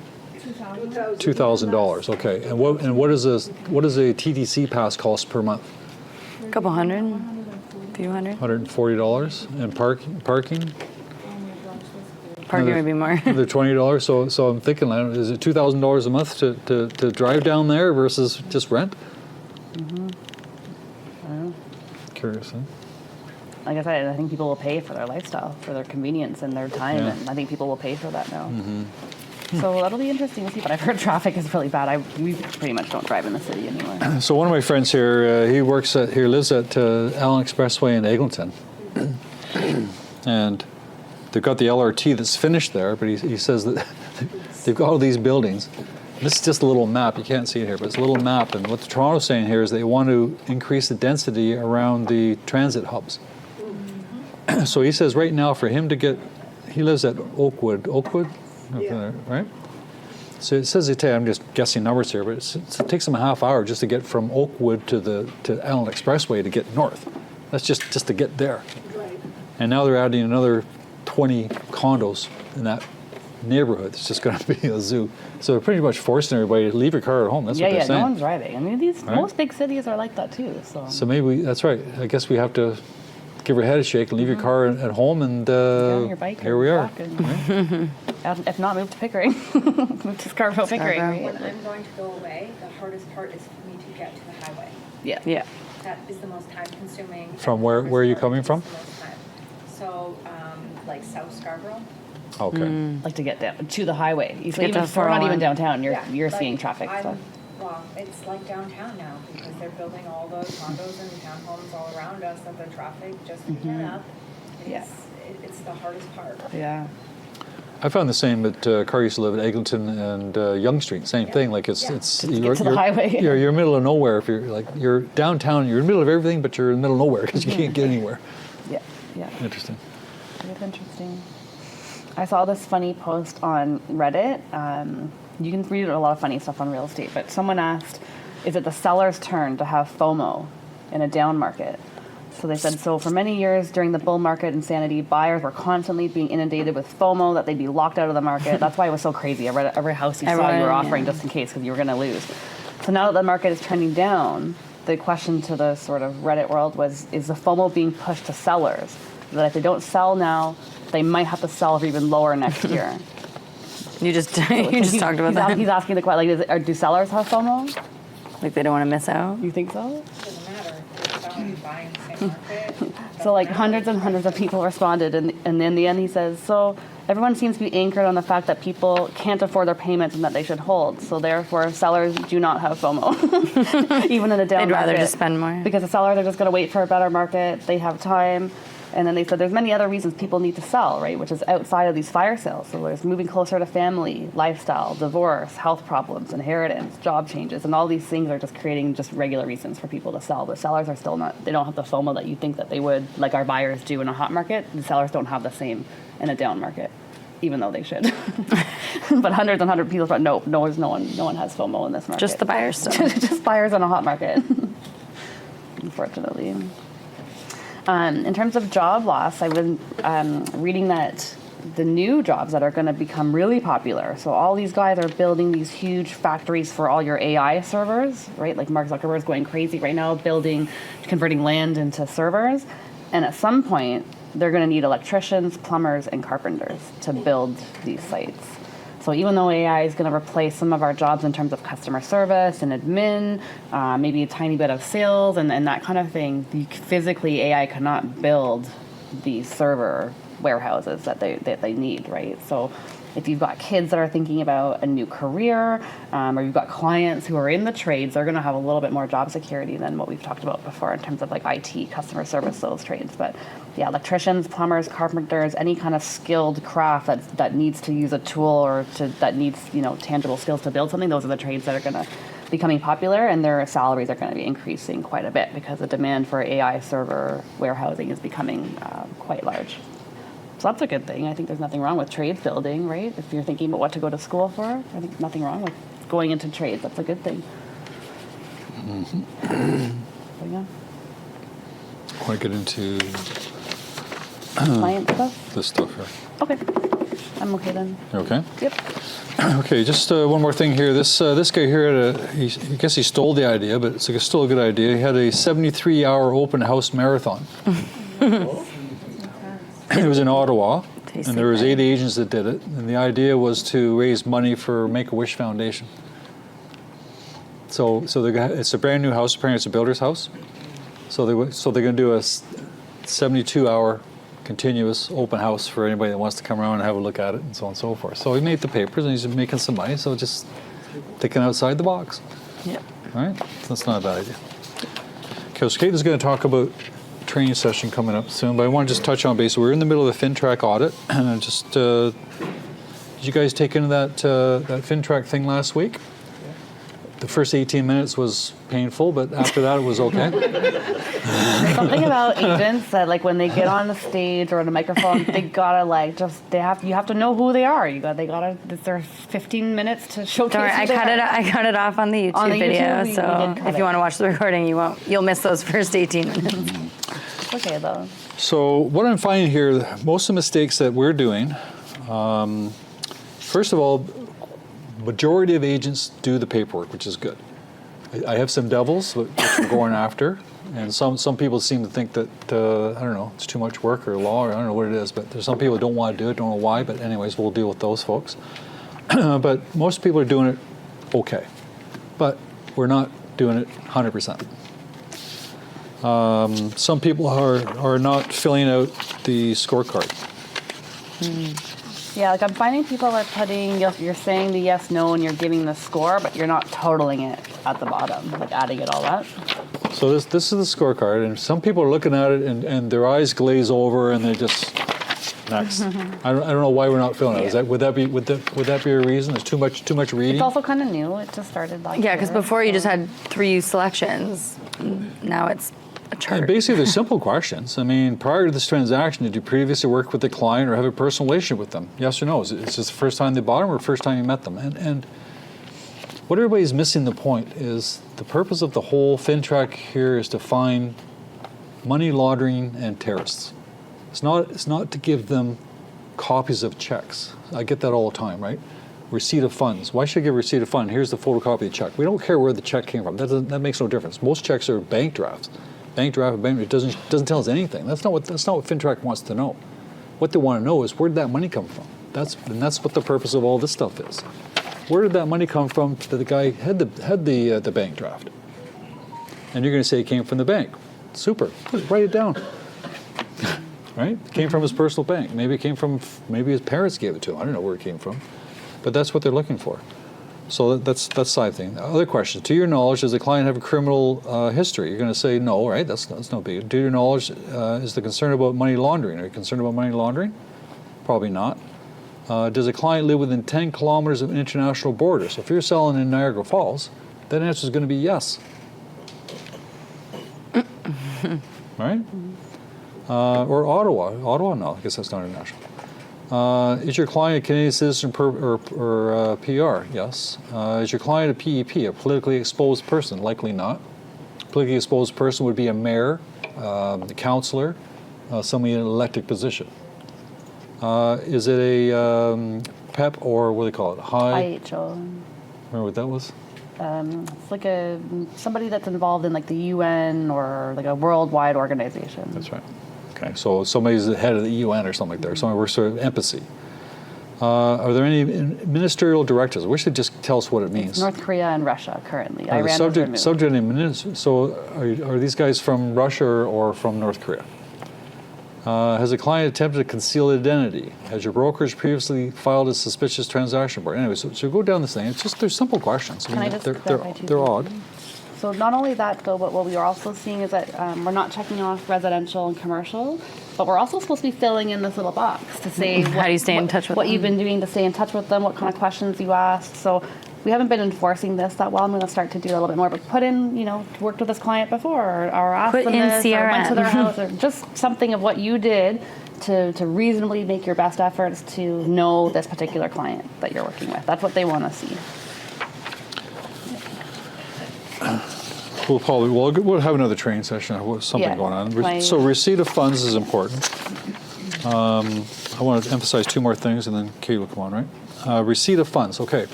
$2,000. Okay. And what does a TTC pass cost per month? A couple hundred, few hundred. $140. And parking? Parking Another- would be more. Another $20. So I'm thinking, is it $2,000 a month to drive down there versus just rent? Curious, huh? Like I said, I think people will pay for their lifestyle, for their convenience and their time, Yeah. and I think people will pay for that now. So that'll be interesting to see. But I've heard traffic is really bad. We pretty much don't drive in the city anymore. So one of my friends here, he lives at Allen Expressway in Eglinton, and they've got the LRT that's finished there. But he says that they've got all these buildings. This is just a little map. You can't see it here, but it's a little map. And what the Toronto's saying here is they want to increase the density around the transit hubs. So he says right now for him to get, he lives at Oakwood, right? So it says I'm just guessing numbers here, but it takes them a half hour just to get from Oakwood to Allen Expressway to get north. That's just to get there. Right. And now they're adding another 20 condos in that neighborhood. It's just going to be a zoo. So they're pretty much forcing everybody to leave your car at home. That's what they're No saying. one's driving. I mean, Right. most big cities are like that too. So maybe that's right. I guess we have to give your head a shake and leave your car at home, and Get on your bike here and we are. walk and- if not, move to Pickering. Move to Scarborough, Pickering. Scarborough. When I'm going to go away, the hardest part is for me to get to the highway. Yeah. Yeah. That is the most time consuming. From where are you coming from? So, like South Scarborough. Okay. Like to get down to the highway. So Get even to if we're not even 401. downtown, you're Yeah, like, seeing traffic. So. Well, it's like downtown now because they're building all the condos and townhomes all around us that the traffic just to get up. Yeah. It's the hardest part. Yeah. I found the same at Carr used to live at Eglinton and Yonge Street. Same thing. Like it's to get to the highway. You're in the middle of nowhere. If you're downtown, you're in the middle of everything, but you're in the middle of nowhere because you can't get anywhere. Yeah. Yeah. Interesting. It's interesting. I saw this funny post on Reddit. You can read a lot of funny stuff on real estate, but someone asked, is it the seller's turn to have FOMO in a down market? So they said, so for many years during the bull market insanity, buyers were constantly being inundated with FOMO that they'd be locked out of the market. That's why it was so crazy. Every house you saw, you were Everyone, offering yeah. just in case because you were going to lose. So now that the market is trending down, the question to the sort of Reddit world was, is the FOMO being pushed to sellers? That if they don't sell now, they might have to sell for even lower next year. You just talked about He's that. asking the question, like, do sellers have FOMO? Like they don't want to miss out. You think so? Doesn't matter. If it's selling, buying, same market. So like hundreds and hundreds of people responded, and in the end he says, so everyone seems to be anchored on the fact that people can't afford their payments and that they should hold. So therefore, sellers do not have FOMO, even in a down They'd rather market. just spend more. Because the sellers are just going to wait for a better market. They have time. And then they said there's many other reasons people need to sell, right? Which is outside of these fire sales. So there's moving closer to family, lifestyle, divorce, health problems, inheritance, job changes, and all these things are just creating just regular reasons for people to sell. But sellers are still not, they don't have the FOMO that you think that they would, like our buyers do in a hot market. The sellers don't have the same in a down market, even though they should. But hundreds and hundreds of people thought, no one has FOMO in this market. Just the buyers still. Just buyers in a hot market, unfortunately. In terms of job loss, I've been reading that the new jobs that are going to become really popular. So all these guys are building these huge factories for all your AI servers, right? Like Mark Zuckerberg's going crazy right now, converting land into servers. And at some point, they're going to need electricians, plumbers, and carpenters to build these sites. So even though AI is going to replace some of our jobs in terms of customer service and admin, maybe a tiny bit of sales and that kind of thing, physically AI cannot build these server warehouses that they need, right? So if you've got kids that are thinking about a new career, or you've got clients who are in the trades, they're going to have a little bit more job security than what we've talked about before in terms of like IT, customer service, those trades. But yeah, electricians, plumbers, carpenters, any kind of skilled craft that needs to use a tool or that needs tangible skills to build something, those are the trades that are going to becoming popular, and their salaries are going to be increasing quite a bit because the demand for AI server warehousing is becoming quite large. So that's a good thing. I think there's nothing wrong with trades building, right? If you're thinking about what to go to school for, I think nothing wrong with going into trades. That's a good thing. So, yeah. Want to get into Client stuff? this stuff here? Okay. I'm okay then. You okay? Yep. Okay, just one more thing here. This guy here, I guess he stole the idea, but it's still a good idea. He had a 73-hour open house marathon. It was in Ottawa, and there was 8 agents that did it. And the idea was to raise money for Make-A-Wish Foundation. So it's a brand new house. Apparently, it's a builder's house. So they're going to do a 72-hour continuous open house for anybody that wants to come around and have a look at it, and so on and so forth. So he made the papers, and he's making some money. So just thinking outside the box. Yeah. All right, that's not a bad idea. Okay, so Katelyn's going to talk about training session coming up soon, but I want to just touch on base. We're in the middle of the Fintrac audit, and just did you guys take into that Fintrac thing last week? The first 18 minutes was painful, but after that it was okay. Something about agents that like when they get on the stage or on a microphone, they gotta you have to know who they are. It's their 15 minutes to showcase. Don't worry, who they are. I cut it off on the YouTube video, we so did cut if it. you want to watch the recording, you'll miss those first 18 minutes. It's okay though. So what I'm finding here, most of the mistakes that we're doing, first of all, majority of agents do the paperwork, which is good. I have some devils which we're going after, and some people seem to think that I don't know, it's too much work or law, or I don't know what it is, but there's some people who don't want to do it, don't know why, but anyways, we'll deal with those folks. But most people are doing it okay, but we're not doing it 100%. Some people are not filling out the scorecard. Yeah, like I'm finding people are putting, you're saying the yes, no, and you're giving the score, but you're not totaling it at the bottom, like adding it all up. So this is the scorecard, and some people are looking at it and their eyes glaze over and they just next. I don't know why we're not filling it. Would that be a reason? There's too much reading. It's also kind of new. It just started like Yeah, because before you just had 3 selections. Now it's a chart. And basically, they're simple questions. I mean, prior to this transaction, did you previously work with the client or have a personal relationship with them? Yes or no? Is this the first time they bought them or first time you met them? And what everybody's missing the point is the purpose of the whole Fintrac here is to find money laundering and terrorists. It's not to give them copies of checks. I get that all the time, right? Receipt of funds. Why should I give a receipt of fund? Here's the photocopy of the check. We don't care where the check came from. That makes no difference. Most checks are bank drafts. Bank draft, it doesn't tell us anything. That's not what Fintrac wants to know. What they want to know is where did that money come from? that's what the purpose of all this stuff is. Where did that money come from that the guy had the bank draft? And you're going to say it came from the bank. Super. Just write it down. Right? It came from his personal bank. Maybe his parents gave it to him. I don't know where it came from. But that's what they're looking for. So that's side thing. Other question. To your knowledge, does the client have a criminal history? You're going to say no, right? That's no big deal. To your knowledge, is the concern about money laundering? Are you concerned about money laundering? Probably not. Does a client live within 10 kilometers of international borders? So if you're selling in Niagara Falls, that answer is going to be yes. Right? Or Ottawa. Ottawa, no, I guess that's not international. Is your client a Canadian citizen or PR? Yes. Is your client a PEP, a politically exposed person? Likely not. Politically exposed person would be a mayor, a councillor, somebody in an elected position. Is it a PEP or what do they call it? IHO. Remember what that was? It's like somebody that's involved in like the UN or like a worldwide organization. That's right. Okay, so somebody's the head of the UN or something like that, or somebody works for embassy. Are there any ministerial directives? I wish they'd just tell us what it means. It's North Korea and Russia currently. Are the Iran was removed. subject and so are these guys from Russia or from North Korea? Has a client attempted to conceal identity? Has your brokerage previously filed a suspicious transaction report? Anyway, so go down this thing. It's just, they're simple questions. Can I just clarify two they're things? odd. So not only that, though, but what we are also seeing is that we're not checking off residential and commercial, but we're also supposed to be filling in this little box to say How do you stay in touch with what them? you've been doing to stay in touch with them, what kind of questions you asked. So we haven't been enforcing this that well. I'm going to start to do a little bit more, but put in, worked with this client before, or asked Put them in this, or went to their CRM. house, or just something of what you did to reasonably make your best efforts to know this particular client that you're working with. That's what they want to see. We'll have another training session. Something Yeah, going on. my- So receipt of funds is important. I want to emphasize two more things, and then Kate will come on, right? Receipt of funds. Okay.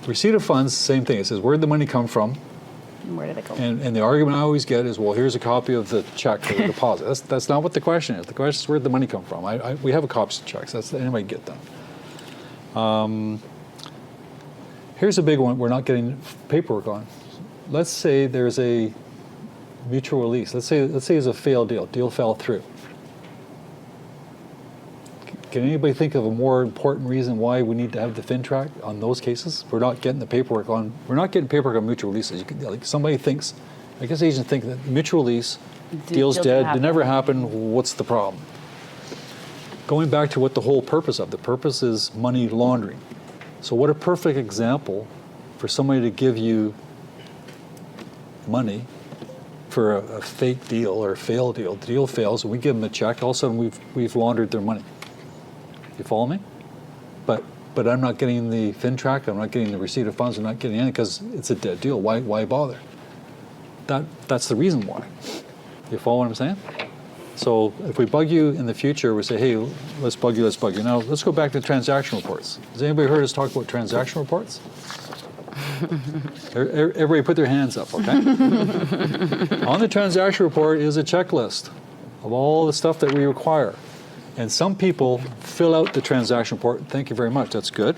Receipt of funds, same thing. It says where did the money come from, And where did it go? and the argument I always get is, well, here's a copy of the check for the deposit. That's not what the question is. The question is where did the money come from. We have a copy of checks. Anybody get them. Here's a big one. We're not getting paperwork on. Let's say there's a mutual release. Let's say there's a failed deal. Deal fell through. Can anybody think of a more important reason why we need to have the Fintrac on those cases? We're not getting the paperwork on. We're not getting paperwork on mutual releases. Somebody thinks, I guess agents think that mutual release, deal's deal dead. didn't It never happen. happened. What's the problem? Going back to what the whole purpose of the purpose is money laundering. So what a perfect example for somebody to give you money for a fake deal or a failed deal. The deal fails, and we give them a check. All of a sudden, we've laundered their money. You follow me? But I'm not getting the Fintrac. I'm not getting the receipt of funds. I'm not getting anything because it's a dead deal. Why bother? That's the reason why. You follow what I'm saying? So if we bug you in the future, we say, hey, let's bug you. Now let's go back to transaction reports. Has anybody heard us talk about transaction reports? Everybody put their hands up, okay? On the transaction report is a checklist of all the stuff that we require. And some people fill out the transaction report. Thank you very much, that's good.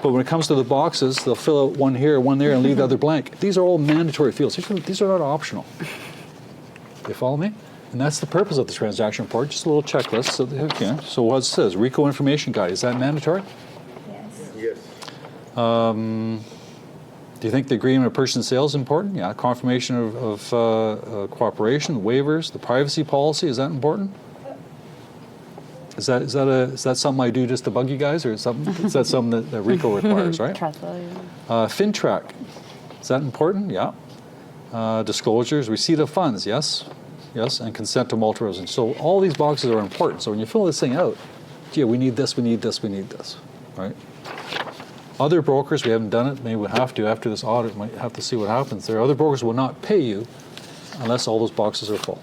But when it comes to the boxes, they'll fill out one here, one there, and leave the other blank. These are all mandatory fields. These are not optional. You follow me? And that's the purpose of the transaction report, just a little checklist. So what it says, RICO information guide, is that mandatory? Yes. Do you think the agreement of purchase and sale is important? Yeah. Confirmation of cooperation, waivers, the privacy policy, is that important? Is that something I do just to bug you guys, or is that something that RICO requires, right? Trust value. Fintrac, is that important? Yeah. Disclosures, receipt of funds, yes, and consent to multiple resolutions. So all these boxes are important. So when you fill this thing out, gee, we need this, right? Other brokers, we haven't done it. Maybe we'll have to after this audit. Might have to see what happens there. Other brokers will not pay you unless all those boxes are full.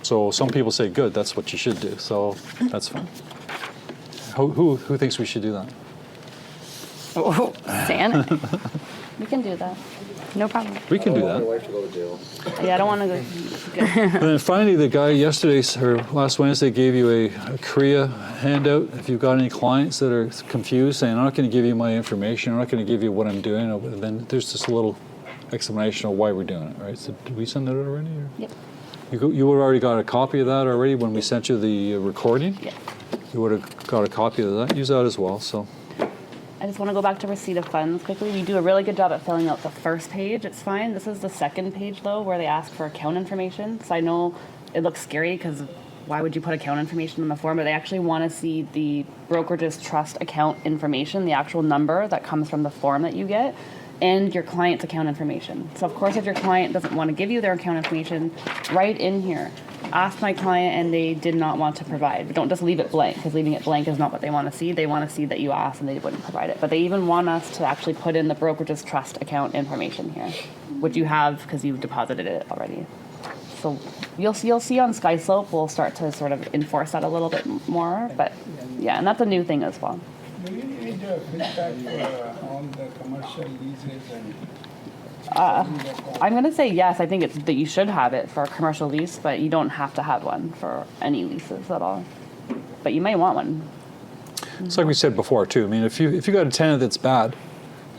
So some people say, good, that's what you should do. So that's fine. Who thinks we should do that? Oh, Santa. We can do that. No problem. We can do I don't that. want my wife to go to jail. Yeah, I don't want to go. And then finally, the guy yesterday, or last Wednesday, gave you a Korea handout. If you've got any clients that are confused, saying, I'm not going to give you my information, I'm not going to give you what I'm doing, and then there's just a little explanation of why we're doing it, right? So did we send that out already? Or? Yep. You would have already got a copy of that already when we sent you the recording? Yeah. You would have got a copy of that. Use that as well, so. I just want to go back to receipt of funds quickly. We do a really good job at filling out the first page. It's fine. This is the second page, though, where they ask for account information. So I know it looks scary because why would you put account information in the form? But they actually want to see the brokerage's trust account information, the actual number that comes from the form that you get, and your client's account information. So, of course, if your client doesn't want to give you their account information, write in here. Asked my client and they did not want to provide. But don't just leave it blank, because leaving it blank is not what they want to see. They want to see that you asked and they wouldn't provide it. But they even want us to actually put in the brokerage's trust account information here, which you have because you've deposited it already. So you'll see on SkySlope, we'll start to sort of enforce that a little bit more. But yeah, and that's a new thing as well. Do we need a Fintrac for all the commercial leases and? I'm going to say yes. I think it's that you should have it for a commercial lease, but you don't have to have one for any leases at all. But you may want one. It's like we said before too. I mean, if you got a tenant that's bad,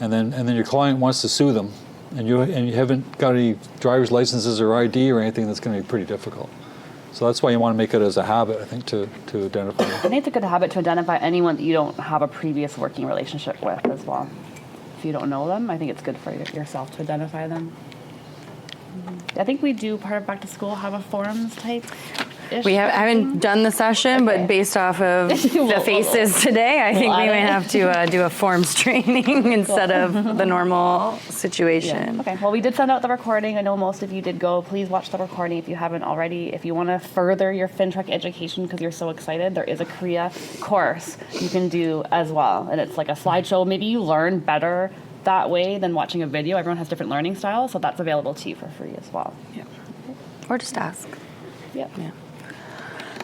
and then your client wants to sue them, and you haven't got any driver's licenses or ID or anything, that's going to be pretty difficult. So that's why you want to make it as a habit, I think, to identify. I think it's a good habit to identify anyone that you don't have a previous working relationship with as well. If you don't know them, I think it's good for yourself to identify them. I think we do part of back to school have a forums type. We haven't done the session, but Okay. based off of the faces today, I think we may have to do a forms training instead of the normal situation. Okay. Well, we did send out the recording. I know most of you did go. Please watch the recording if you haven't already. If you want to further your Fintrac education because you're so excited, there is a Korea course you can do as well, and it's like a slideshow. Maybe you learn better that way than watching a video. Everyone has different learning styles, so that's available to you for free as well. Yeah. Or just ask. Yeah. Yeah.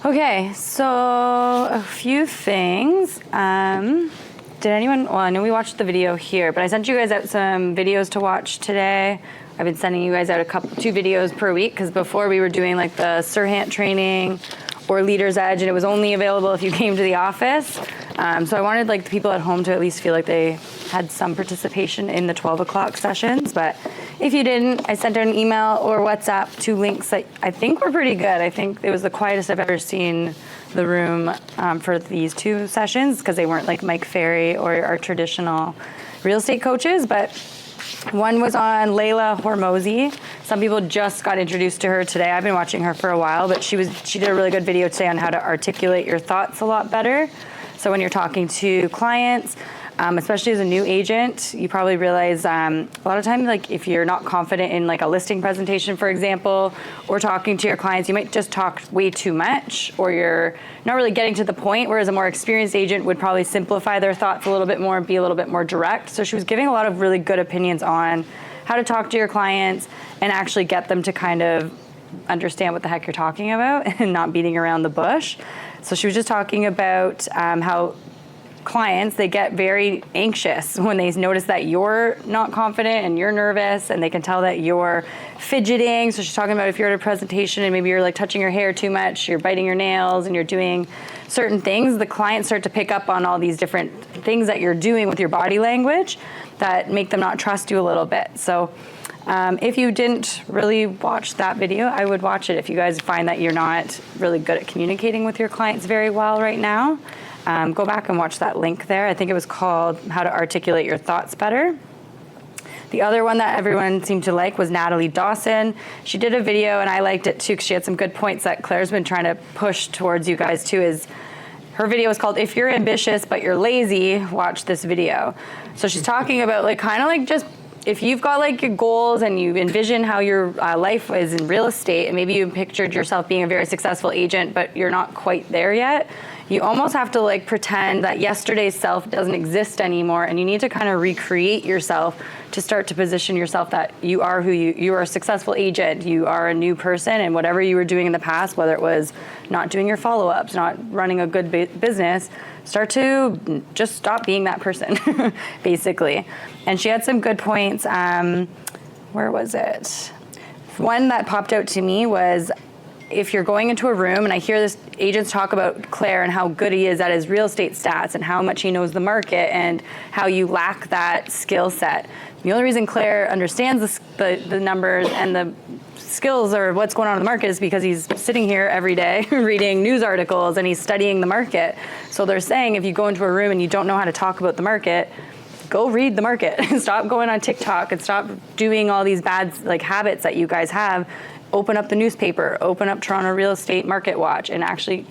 Okay, so a few things. Did anyone, well, I know we watched the video here, but I sent you guys out some videos to watch today. I've been sending you guys out two videos per week, because before we were doing like the Serhant training or Leader's Edge, and it was only available if you came to the office. So I wanted like the people at home to at least feel like they had some participation in the 12 o'clock sessions. But if you didn't, I sent out an email or WhatsApp, 2 links that I think were pretty good. I think it was the quietest I've ever seen the room for these 2 sessions, because they weren't like Mike Ferry or our traditional real estate coaches. But one was on Layla Hormozi. Some people just got introduced to her today. I've been watching her for a while, but she did a really good video today on how to articulate your thoughts a lot better. So when you're talking to clients, especially as a new agent, you probably realize a lot of times, like if you're not confident in like a listing presentation, for example, or talking to your clients, you might just talk way too much, or you're not really getting to the point, whereas a more experienced agent would probably simplify their thoughts a little bit more and be a little bit more direct. So she was giving a lot of really good opinions on how to talk to your clients and actually get them to kind of understand what the heck you're talking about and not beating around the bush. So she was just talking about how clients, they get very anxious when they notice that you're not confident and you're nervous, and they can tell that you're fidgeting. So she's talking about if you're at a presentation and maybe you're like touching your hair too much, you're biting your nails and you're doing certain things, the clients start to pick up on all these different things that you're doing with your body language that make them not trust you a little bit. So if you didn't really watch that video, I would watch it if you guys find that you're not really good at communicating with your clients very well right now. Go back and watch that link there. I think it was called How to Articulate Your Thoughts Better. The other one that everyone seemed to like was Natalie Dawson. She did a video, and I liked it too, because she had some good points that Claire's been trying to push towards you guys too. Is her video is called If You're Ambitious But You're Lazy, Watch This Video. So she's talking about like kind of like just if you've got like your goals and you envision how your life is in real estate, and maybe you pictured yourself being a very successful agent, but you're not quite there yet, you almost have to like pretend that yesterday's self doesn't exist anymore, and you need to kind of recreate yourself to start to position yourself that you are who you are, a successful agent, you are a new person, and whatever you were doing in the past, whether it was not doing your follow-ups, not running a good business, start to just stop being that person, basically. And she had some good points. Where was it? One that popped out to me was, if you're going into a room, and I hear this agents talk about Clare and how good he is at his real estate stats and how much he knows the market and how you lack that skill set. The only reason Clare understands the numbers and the skills or what's going on in the market is because he's sitting here every day reading news articles and he's studying the market. So they're saying if you go into a room and you don't know how to talk about the market, go read the market. Stop going on TikTok and stop doing all these bad habits that you guys have. Open up the newspaper, open up Toronto Real Estate Market Watch, and actually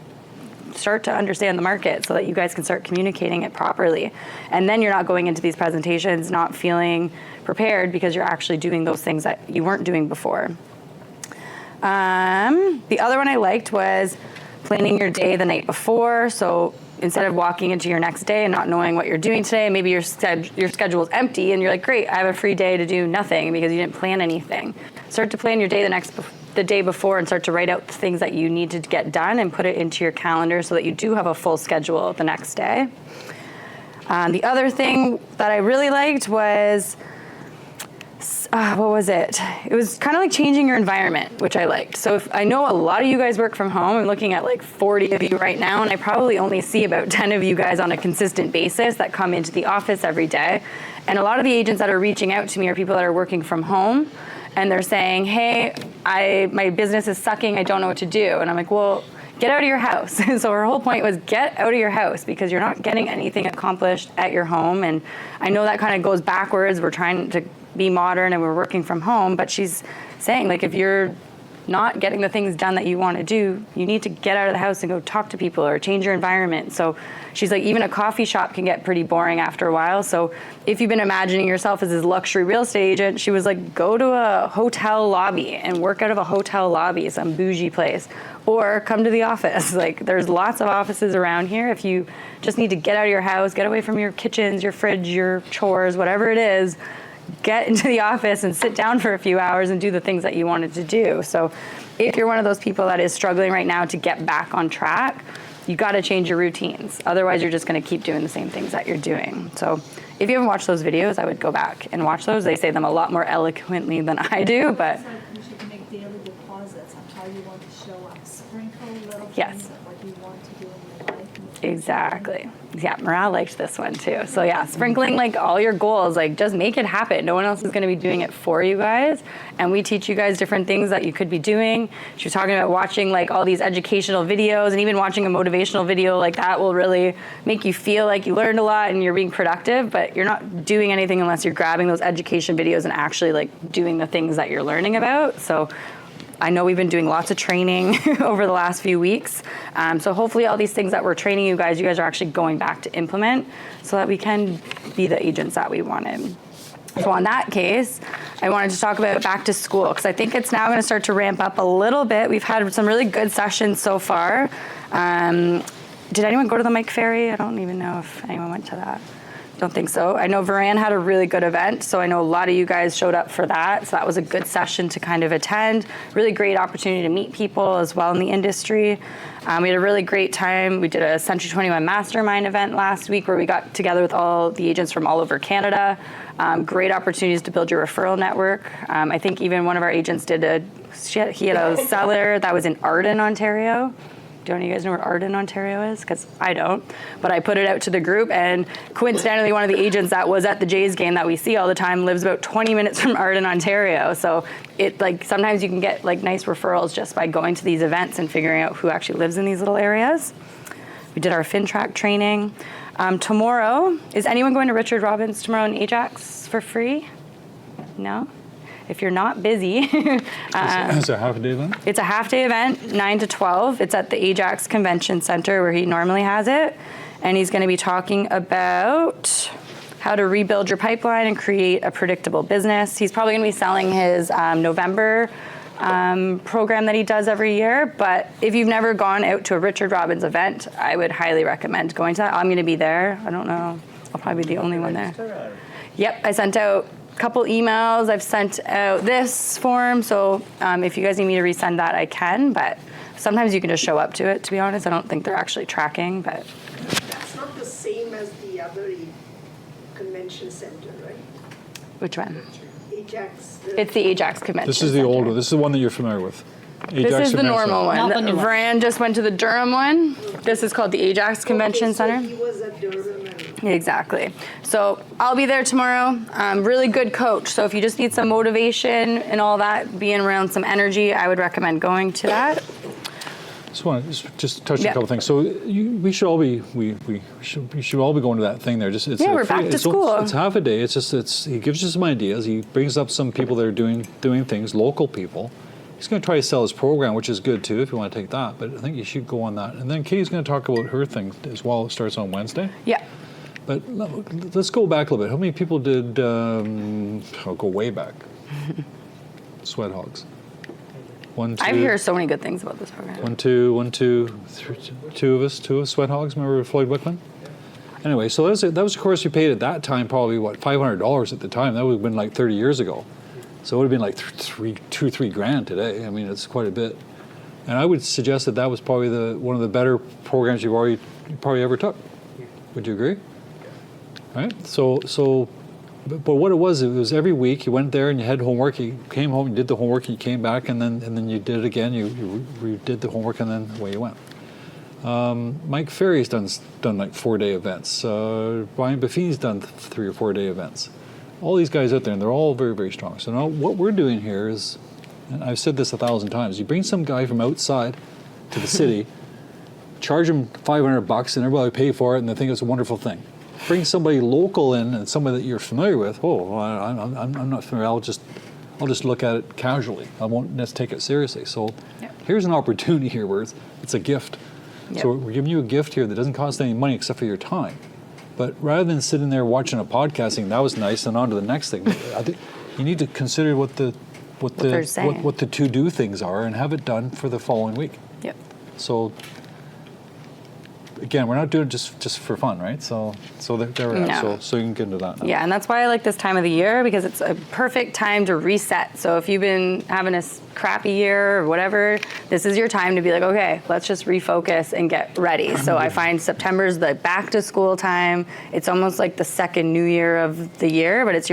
start to understand the market so that you guys can start communicating it properly. And then you're not going into these presentations not feeling prepared because you're actually doing those things that you weren't doing before. The other one I liked was planning your day the night before. So instead of walking into your next day and not knowing what you're doing today, maybe your schedule is empty and you're like, great, I have a free day to do nothing because you didn't plan anything. Start to plan your day the day before and start to write out the things that you need to get done and put it into your calendar so that you do have a full schedule the next day. The other thing that I really liked was, what was it? It was kind of like changing your environment, which I liked. So I know a lot of you guys work from home. I'm looking at like 40 of you right now, and I probably only see about 10 of you guys on a consistent basis that come into the office every day. And a lot of the agents that are reaching out to me are people that are working from home, and they're saying, hey, my business is sucking, I don't know what to do. And I'm like, well, get out of your house. So her whole point was get out of your house because you're not getting anything accomplished at your home. And I know that kind of goes backwards. We're trying to be modern and we're working from home, but she's saying if you're not getting the things done that you want to do, you need to get out of the house and go talk to people or change your environment. So she's like, even a coffee shop can get pretty boring after a while. So if you've been imagining yourself as this luxury real estate agent, she was like, go to a hotel lobby and work out of a hotel lobby, some bougie place, or come to the office. There's lots of offices around here. If you just need to get out of your house, get away from your kitchens, your fridge, your chores, whatever it is, get into the office and sit down for a few hours and do the things that you wanted to do. So if you're one of those people that is struggling right now to get back on track, you got to change your routines. Otherwise, you're just going to keep doing the same things that you're doing. So if you haven't watched those videos, I would go back and watch those. They say them a lot more eloquently than I do, but You should make daily deposits on how you want to show up. Sprinkle little Yes. things of what you want to do in your life. exactly. Yeah, Morale liked this one too. So yeah, sprinkling all your goals, just make it happen. No one else is going to be doing it for you guys. And we teach you guys different things that you could be doing. She was talking about watching all these educational videos, and even watching a motivational video like that will really make you feel like you learned a lot and you're being productive, but you're not doing anything unless you're grabbing those education videos and actually doing the things that you're learning about. So I know we've been doing lots of training over the last few weeks. So hopefully all these things that we're training you guys are actually going back to implement so that we can be the agents that we wanted. So on that case, I wanted to talk about back to school because I think it's now going to start to ramp up a little bit. We've had some really good sessions so far. Did anyone go to the Mike Ferry? I don't even know if anyone went to that. Don't think so. I know Varan had a really good event, so I know a lot of you guys showed up for that. So that was a good session to kind of attend. Really great opportunity to meet people as well in the industry. We had a really great time. We did a Century 21 Mastermind event last week where we got together with all the agents from all over Canada. Great opportunities to build your referral network. I think even one of our agents he had a seller that was in Arden, Ontario. Don't you guys know where Arden, Ontario is? Because I don't. But I put it out to the group, and coincidentally, one of the agents that was at the Jays game that we see all the time lives about 20 minutes from Arden, Ontario. So it sometimes you can get nice referrals just by going to these events and figuring out who actually lives in these little areas. We did our Fintrac training. Tomorrow, is anyone going to Richard Robbins tomorrow in Ajax for free? No? If you're not busy. It's a half-day event? It's a half-day event, 9 to 12. It's at the Ajax Convention Center where he normally has it. And he's going to be talking about how to rebuild your pipeline and create a predictable business. He's probably going to be selling his November program that he does every year. But if you've never gone out to a Richard Robbins event, I would highly recommend going to that. I'm going to be there. I don't know. I'll probably be the only one there. Yep, I sent out couple emails. I've sent out this form, so if you guys need me to resend that, I can, but sometimes you can just show up to it, to be honest. I don't think they're actually tracking, but other convention center, right? Which one? Ajax. It's the Ajax Convention This is the Center. old one. This is the one that you're familiar with. This is the normal one. Not the new one. Fran just went to the Durham one. This is called the Ajax Convention Okay, so Center. he was at Durham and. Exactly. So I'll be there tomorrow. Really good coach. So if you just need some motivation and all that, being around some energy, I would recommend going to that. Just touch Yeah. a couple things. So we should all be we should all be going to that thing there. Just it's Yeah, a we're back to it's- school. It's half a day. He gives you some ideas. He brings up some people that are doing things, local people. He's going to try to sell his program, which is good too if you want to take that. But I think you should go on that. And then Katie's going to talk about her thing as well. It starts on Wednesday. Yeah. But let's go back a little bit. How many people did? I'll go way back. Sweat hogs. 1, 2. I hear so many good things about this program. 1, 2, 3, two of us Sweat Hogs. Remember Floyd Wickman? Anyway, so that was a course we paid at that time, probably what, $500 at the time. That would have been like 30 years ago. So it would have been like $3 grand today. I mean, it's quite a bit. And I would suggest that was probably one of the better programs you probably ever took. Would you agree? Right. But what it was every week you went there and you had homework. You came home, you did the homework, you came back, and then you did it again. You did the homework, and then away you went. Mike Ferry's done like 4-day events. Brian Buffini's done 3 or 4-day events. All these guys out there, and they're all very, very strong. So now what we're doing here is, and I've said this 1,000 times, you bring some guy from outside to the city, charge him $500, and everybody will pay for it, and they think it's a wonderful thing. Bring somebody local in, and somebody that you're familiar with. Oh, well, I'm not familiar. I'll just look at it casually. I won't just take it seriously. So here's an opportunity here where it's a gift. Yep. So we're giving you a gift here that doesn't cost any money except for your time. But rather than sitting there watching a podcast saying that was nice and on to the next thing, I think you need to consider what the to-do things are and have it done for the following week. Yep. So again, we're not doing it just for fun, right? So there we are. No. So you can get into that now. Yeah, and that's why I like this time of the year, because it's a perfect time to reset. So if you've been having a crappy year or whatever, this is your time to be like, okay, let's just refocus and get ready. So I find September's the back to school time. It's almost like the second new year of the year, but it's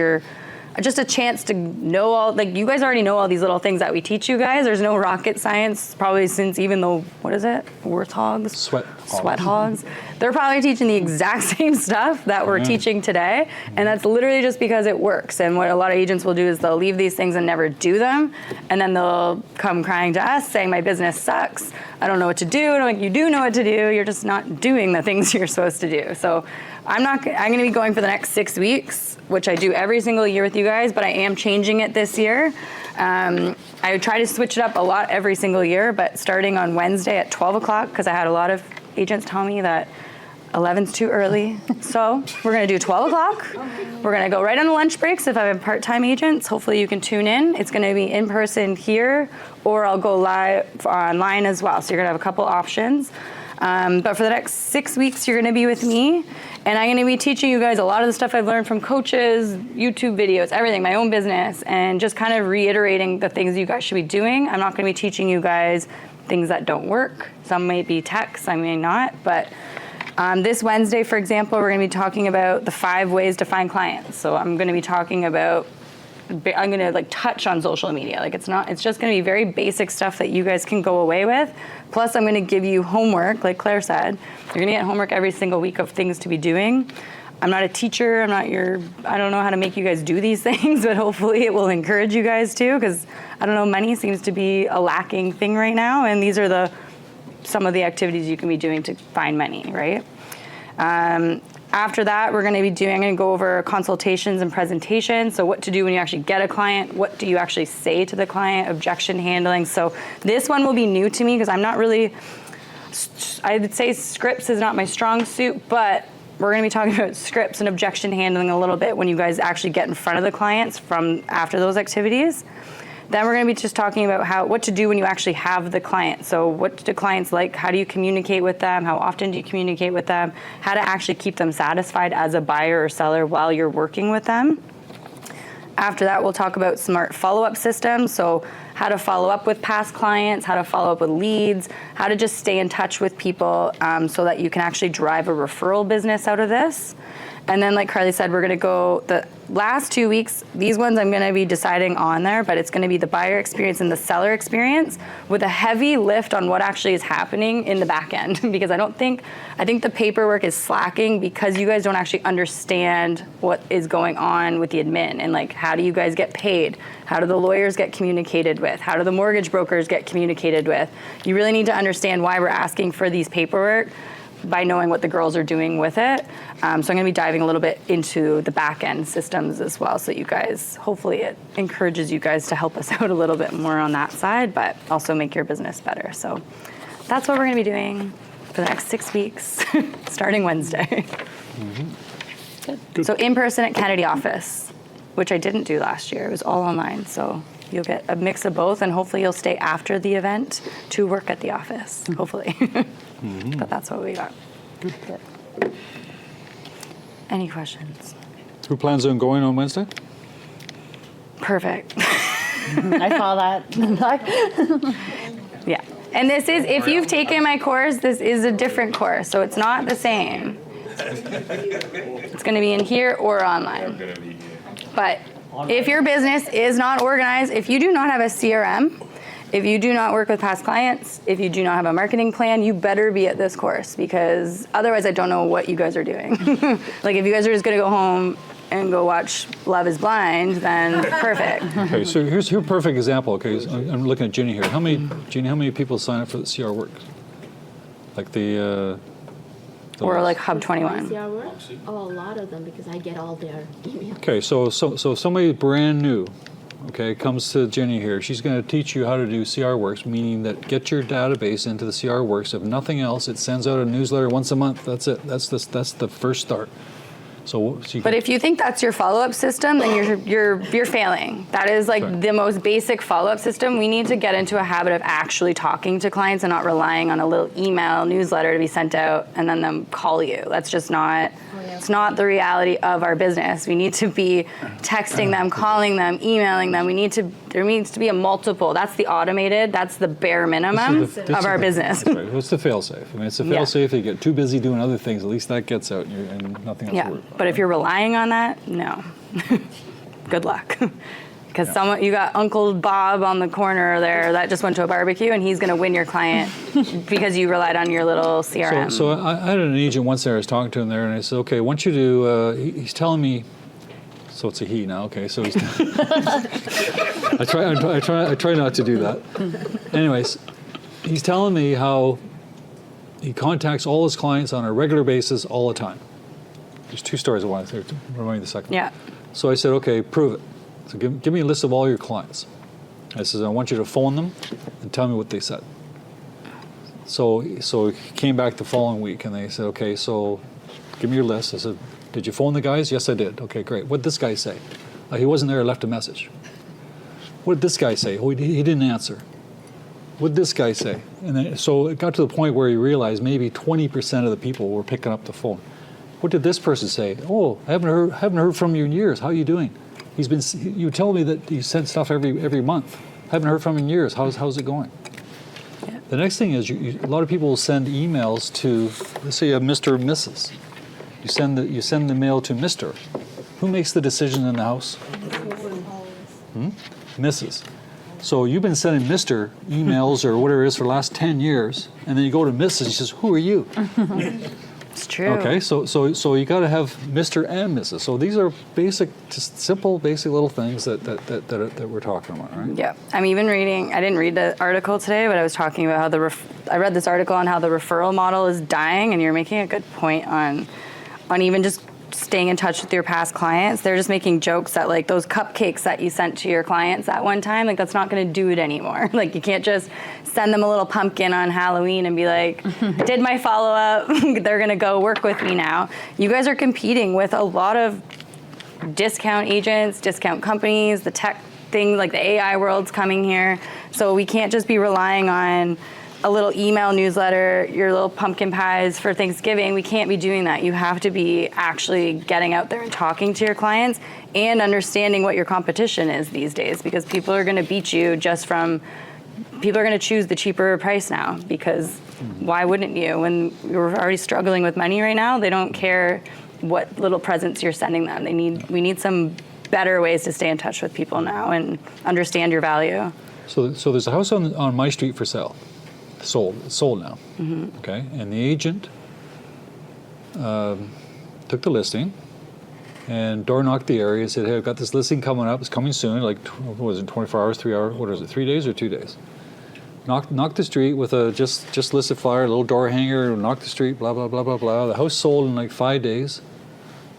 just a chance to know all, like you guys already know all these little things that we teach you guys. There's no rocket science, probably since even the, what is it? Warthogs? Sweat hogs. They're probably teaching the exact same stuff that we're teaching today. And that's literally just because it works. And what a lot of agents will do is they'll leave these things and never do them. And then they'll come crying to us saying, my business sucks. I don't know what to do. And I'm like, you do know what to do. You're just not doing the things you're supposed to do. So I'm going to be going for the next 6 weeks, which I do every single year with you guys, but I am changing it this year. I try to switch it up a lot every single year, but starting on Wednesday at 12 o'clock, because I had a lot of agents tell me that 11's too early. So we're going to do 12 o'clock. We're going to go right on the lunch breaks. If I have part-time agents, hopefully you can tune in. It's going to be in person here, or I'll go live online as well. So you're going to have a couple options. But for the next 6 weeks, you're going to be with me. And I'm going to be teaching you guys a lot of the stuff I've learned from coaches, YouTube videos, everything, my own business, and just kind of reiterating the things you guys should be doing. I'm not going to be teaching you guys things that don't work. Some may be tech, some may not. But this Wednesday, for example, we're going to be talking about the 5 ways to find clients. So I'm going to be talking about, I'm going to like touch on social media. Like it's just going to be very basic stuff that you guys can go away with. Plus I'm going to give you homework, like Claire said. You're going to get homework every single week of things to be doing. I'm not a teacher. I don't know how to make you guys do these things, but hopefully it will encourage you guys to, because I don't know, money seems to be a lacking thing right now. And these are some of the activities you can be doing to find money, right? After that, I'm going to go over consultations and presentations. So what to do when you actually get a client, what do you actually say to the client, objection handling. So this one will be new to me because I'm not really, I would say scripts is not my strong suit, but we're going to be talking about scripts and objection handling a little bit when you guys actually get in front of the clients from after those activities. Then we're going to be just talking about what to do when you actually have the client. So what do clients like? How do you communicate with them? How often do you communicate with them? How to actually keep them satisfied as a buyer or seller while you're working with them. After that, we'll talk about smart follow-up systems. So how to follow up with past clients, how to follow up with leads, how to just stay in touch with people so that you can actually drive a referral business out of this. And then like Carly said, we're gonna go the last 2 weeks, these ones I'm gonna be deciding on there, but it's gonna be the buyer experience and the seller experience with a heavy lift on what actually is happening in the back end. Because I think the paperwork is slacking because you guys don't actually understand what is going on with the admin and like, how do you guys get paid? How do the lawyers get communicated with? How do the mortgage brokers get communicated with? You really need to understand why we're asking for these paperwork by knowing what the girls are doing with it. So I'm gonna be diving a little bit into the back end systems as well. So you guys, hopefully it encourages you guys to help us out a little bit more on that side, but also make your business better. So that's what we're gonna be doing for the next 6 weeks, starting Wednesday. So in person at Kennedy office, which I didn't do last year. It was all online. So you'll get a mix of both and hopefully you'll stay after the event to work at the office, hopefully. But that's what we got. Good. Any questions? Who plans on going on Wednesday? Perfect. I saw that. Yeah. And this is, if you've taken my course, this is a different course. So it's not the same. It's going to be in here or online. But if your business is not organized, if you do not have a CRM, if you do not work with past clients, if you do not have a marketing plan, you better be at this course because otherwise I don't know what you guys are doing. Like if you guys are just going to go home and go watch Love is Blind, then perfect. Okay, so here's a perfect example. Okay, so I'm looking at Ginny here. How many people sign up for the CR Works? Like the Or like Hub 21. CR work? Oh, a lot of them because I get all their emails. Okay, so somebody brand new, okay, comes to Jenny here. She's going to teach you how to do CR Works, meaning that get your database into the CR Works. If nothing else, it sends out a newsletter once a month. That's it. That's the first start. But if you think that's your follow-up system, then you're failing. That is like the most basic follow-up system. We need to get into a habit of actually talking to clients and not relying on a little email newsletter to be sent out and then them call you. That's just not, it's not the reality of our business. We need to be texting them, calling them, emailing them. There needs to be a multiple. That's the automated, that's the bare minimum of our business. Right. What's the fail-safe? I mean, it's a fail-safe. You get too busy doing other things. At least that gets out and nothing else works. But if you're relying on that, no. Good luck. Because you got Uncle Bob on the corner there that just went to a barbecue and he's going to win your client because you relied on your little CRM. So I had an agent once there. I was talking to him there and I said, okay, I want you to, he's telling me, so it's a he now, okay, so he's, I try not to do that. Anyways, he's telling me how he contacts all his clients on a regular basis all the time. There's 2 stories I want to remind me the second one. Yeah. So I said, okay, prove it. So give me a list of all your clients. I said, I want you to phone them and tell me what they said. So he came back the following week and they said, okay, so give me your list. I said, did you phone the guys? Yes, I did. Okay, great. What did this guy say? He wasn't there, I left a message. What did this guy say? Oh, he didn't answer. What did this guy say? And then, so it got to the point where he realized maybe 20% of the people were picking up the phone. What did this person say? Oh, I haven't heard from you in years. How are you doing? You tell me that you send stuff every month. Haven't heard from you in years. How's it going? Yeah. The next thing is a lot of people will send emails to, let's say you have Mr. or Mrs. You send the mail to Mr. Who makes the decision in the house? Mrs. So you've been sending Mr. emails or whatever it is for the last 10 years, and then you go to Mrs. He says, who are you? It's true. Okay, so you got to have Mr. and Mrs. So these are basic, just simple, basic little things that we're talking about, right? Yeah, I'm even reading. I didn't read the article today, but I was talking about how I read this article on how the referral model is dying, and you're making a good point on even just staying in touch with your past clients. They're just making jokes that like those cupcakes that you sent to your clients at one time, like that's not going to do it anymore. Like you can't just send them a little pumpkin on Halloween and be like, I did my follow-up, they're going to go work with me now. You guys are competing with a lot of discount agents, discount companies, the tech thing, like the AI world's coming here. So we can't just be relying on a little email newsletter, your little pumpkin pies for Thanksgiving. We can't be doing that. You have to be actually getting out there and talking to your clients and understanding what your competition is these days, because people are going to beat you people are going to choose the cheaper price now, because why wouldn't you? When you're already struggling with money right now, they don't care what little presents you're sending them. We need some better ways to stay in touch with people now and understand your value. So there's a house on my street for sale, sold now. Okay, and the agent took the listing and door knocked the area and said, "Hey, I've got this listing coming up. It's coming soon. Like, what was it? 24 hours, 3 hours? What is it? 3 days or 2 days?" Knocked the street with a just listed flyer, a little door hanger. Knocked the street. Blah blah blah blah blah. The house sold in like 5 days.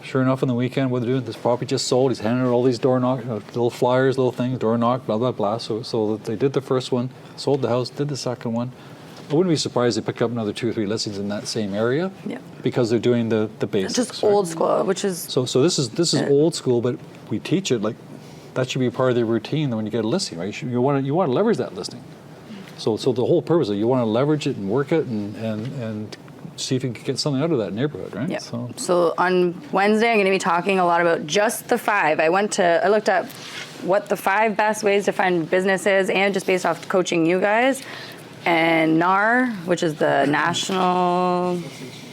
Sure enough, on the weekend, what they're doing, this property just sold. He's handing out all these door knock, little flyers, little things, door knock, blah blah blah. So they did the first one, sold the house, did the second one. I wouldn't be surprised if they pick up another 2 or 3 listings in that same area. Yeah. Because they're doing the basics. Just right? old school, which is So this is old school, but we teach it like that should be part of the routine when you get a listing, right? You want to leverage that listing. So the whole purpose is you want to leverage it and work it and see if you can get something out of that neighborhood, right? Yeah. So on Wednesday, I'm going to be talking a lot about just the 5. I looked up what the 5 best ways to find businesses, and just based off coaching you guys, and NAR, which is the National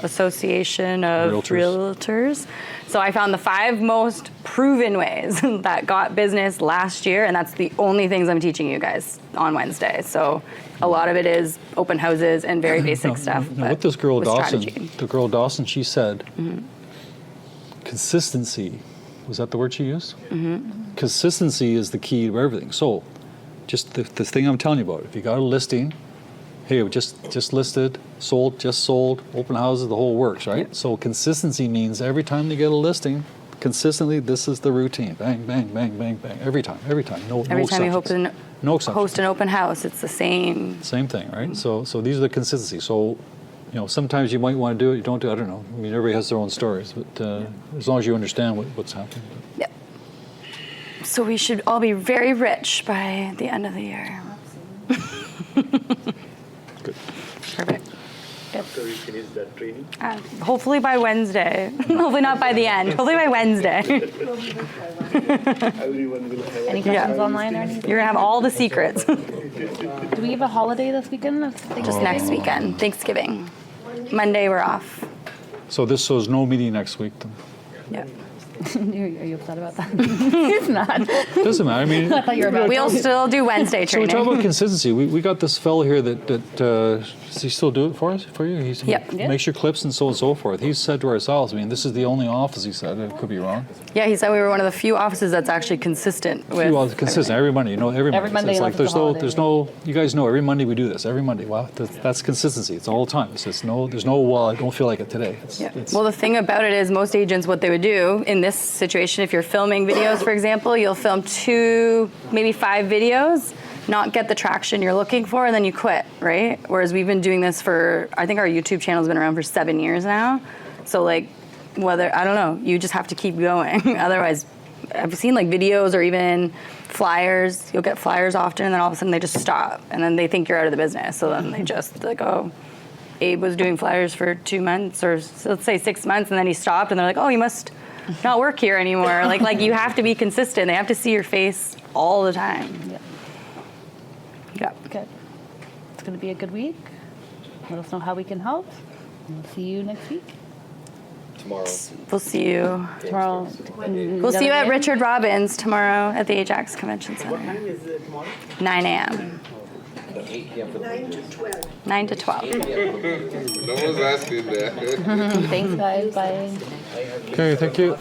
Association of Realtors. So I found the 5 most proven ways that got business last year, and that's the only things I'm teaching you guys on Wednesday. So a lot of it is open houses and very basic stuff. Now, but what this girl with Dawson, strategy. the girl Dawson, she said, consistency. Was that the word she used? Consistency is the key to everything. So, just the thing I'm telling you about. If you got a listing, hey, we just listed, sold, open houses, the whole works, right? Yep. So consistency means every time they get a listing, consistently, this is the routine. Bang, bang, bang, bang, bang. Every time. No Every time you exceptions. host an open house, it's the same. Same thing, right? So these are the consistency. So, sometimes you might want to do it, you don't do it, I don't know. I mean, everybody has their own stories, but as long as you understand what's happening. Yep. So we should all be very rich by the end of the year. Good. Perfect. After we finish that training? Hopefully by Wednesday. Hopefully not by the end. Hopefully by Wednesday. Everyone will have Any questions online or anything? You're going to have all the secrets. Do we have a holiday this weekend? Just next weekend, Thanksgiving. Monday we're off. So there's no meeting next week then? Yep. Are you upset about that? It's not. Doesn't matter. I mean, I thought you were about We'll still do Wednesday so we training. talk about consistency. We got this fellow here that does he still do it for you? Yep. He makes your clips and so forth. He said to ourselves, I mean, this is the only office, he said. It could be wrong. Yeah, he said we were one of the few offices that's actually consistent with. Well, it's consistent every Monday. Every Monday. Every Monday It's like unless there's it's a holiday. you guys know every Monday we do this. Every Monday. Well, that's consistency. It's all the time. There's no well, I don't feel like it today. Yeah. Well, the thing about it is most agents, what they would do in this situation, if you're filming videos, for example, you'll film 2, maybe 5 videos, not get the traction you're looking for, and then you quit, right? Whereas we've been doing this I think our YouTube channel's been around for 7 years now. So I don't know, you just have to keep going. Otherwise, I've seen videos or even flyers. You'll get flyers often, and then all of a sudden they just stop, and then they think you're out of the business. So then they just oh, Abe was doing flyers for 2 months, or let's say 6 months, and then he stopped, and they're like, oh, you must not work here anymore. Like you have to be consistent. They have to see your face all the time. Yeah. Good. It's going to be a good week. Let us know how we can help. We'll see you next week. tomorrow. We'll see you. Tomorrow. We'll see you at Richard Robbins tomorrow at the Ajax Convention Center. What time is it tomorrow? 9 a.m. 9 to 12. 9 to 12. No one's asking that. Thanks, guys. Bye. Okay, thank you.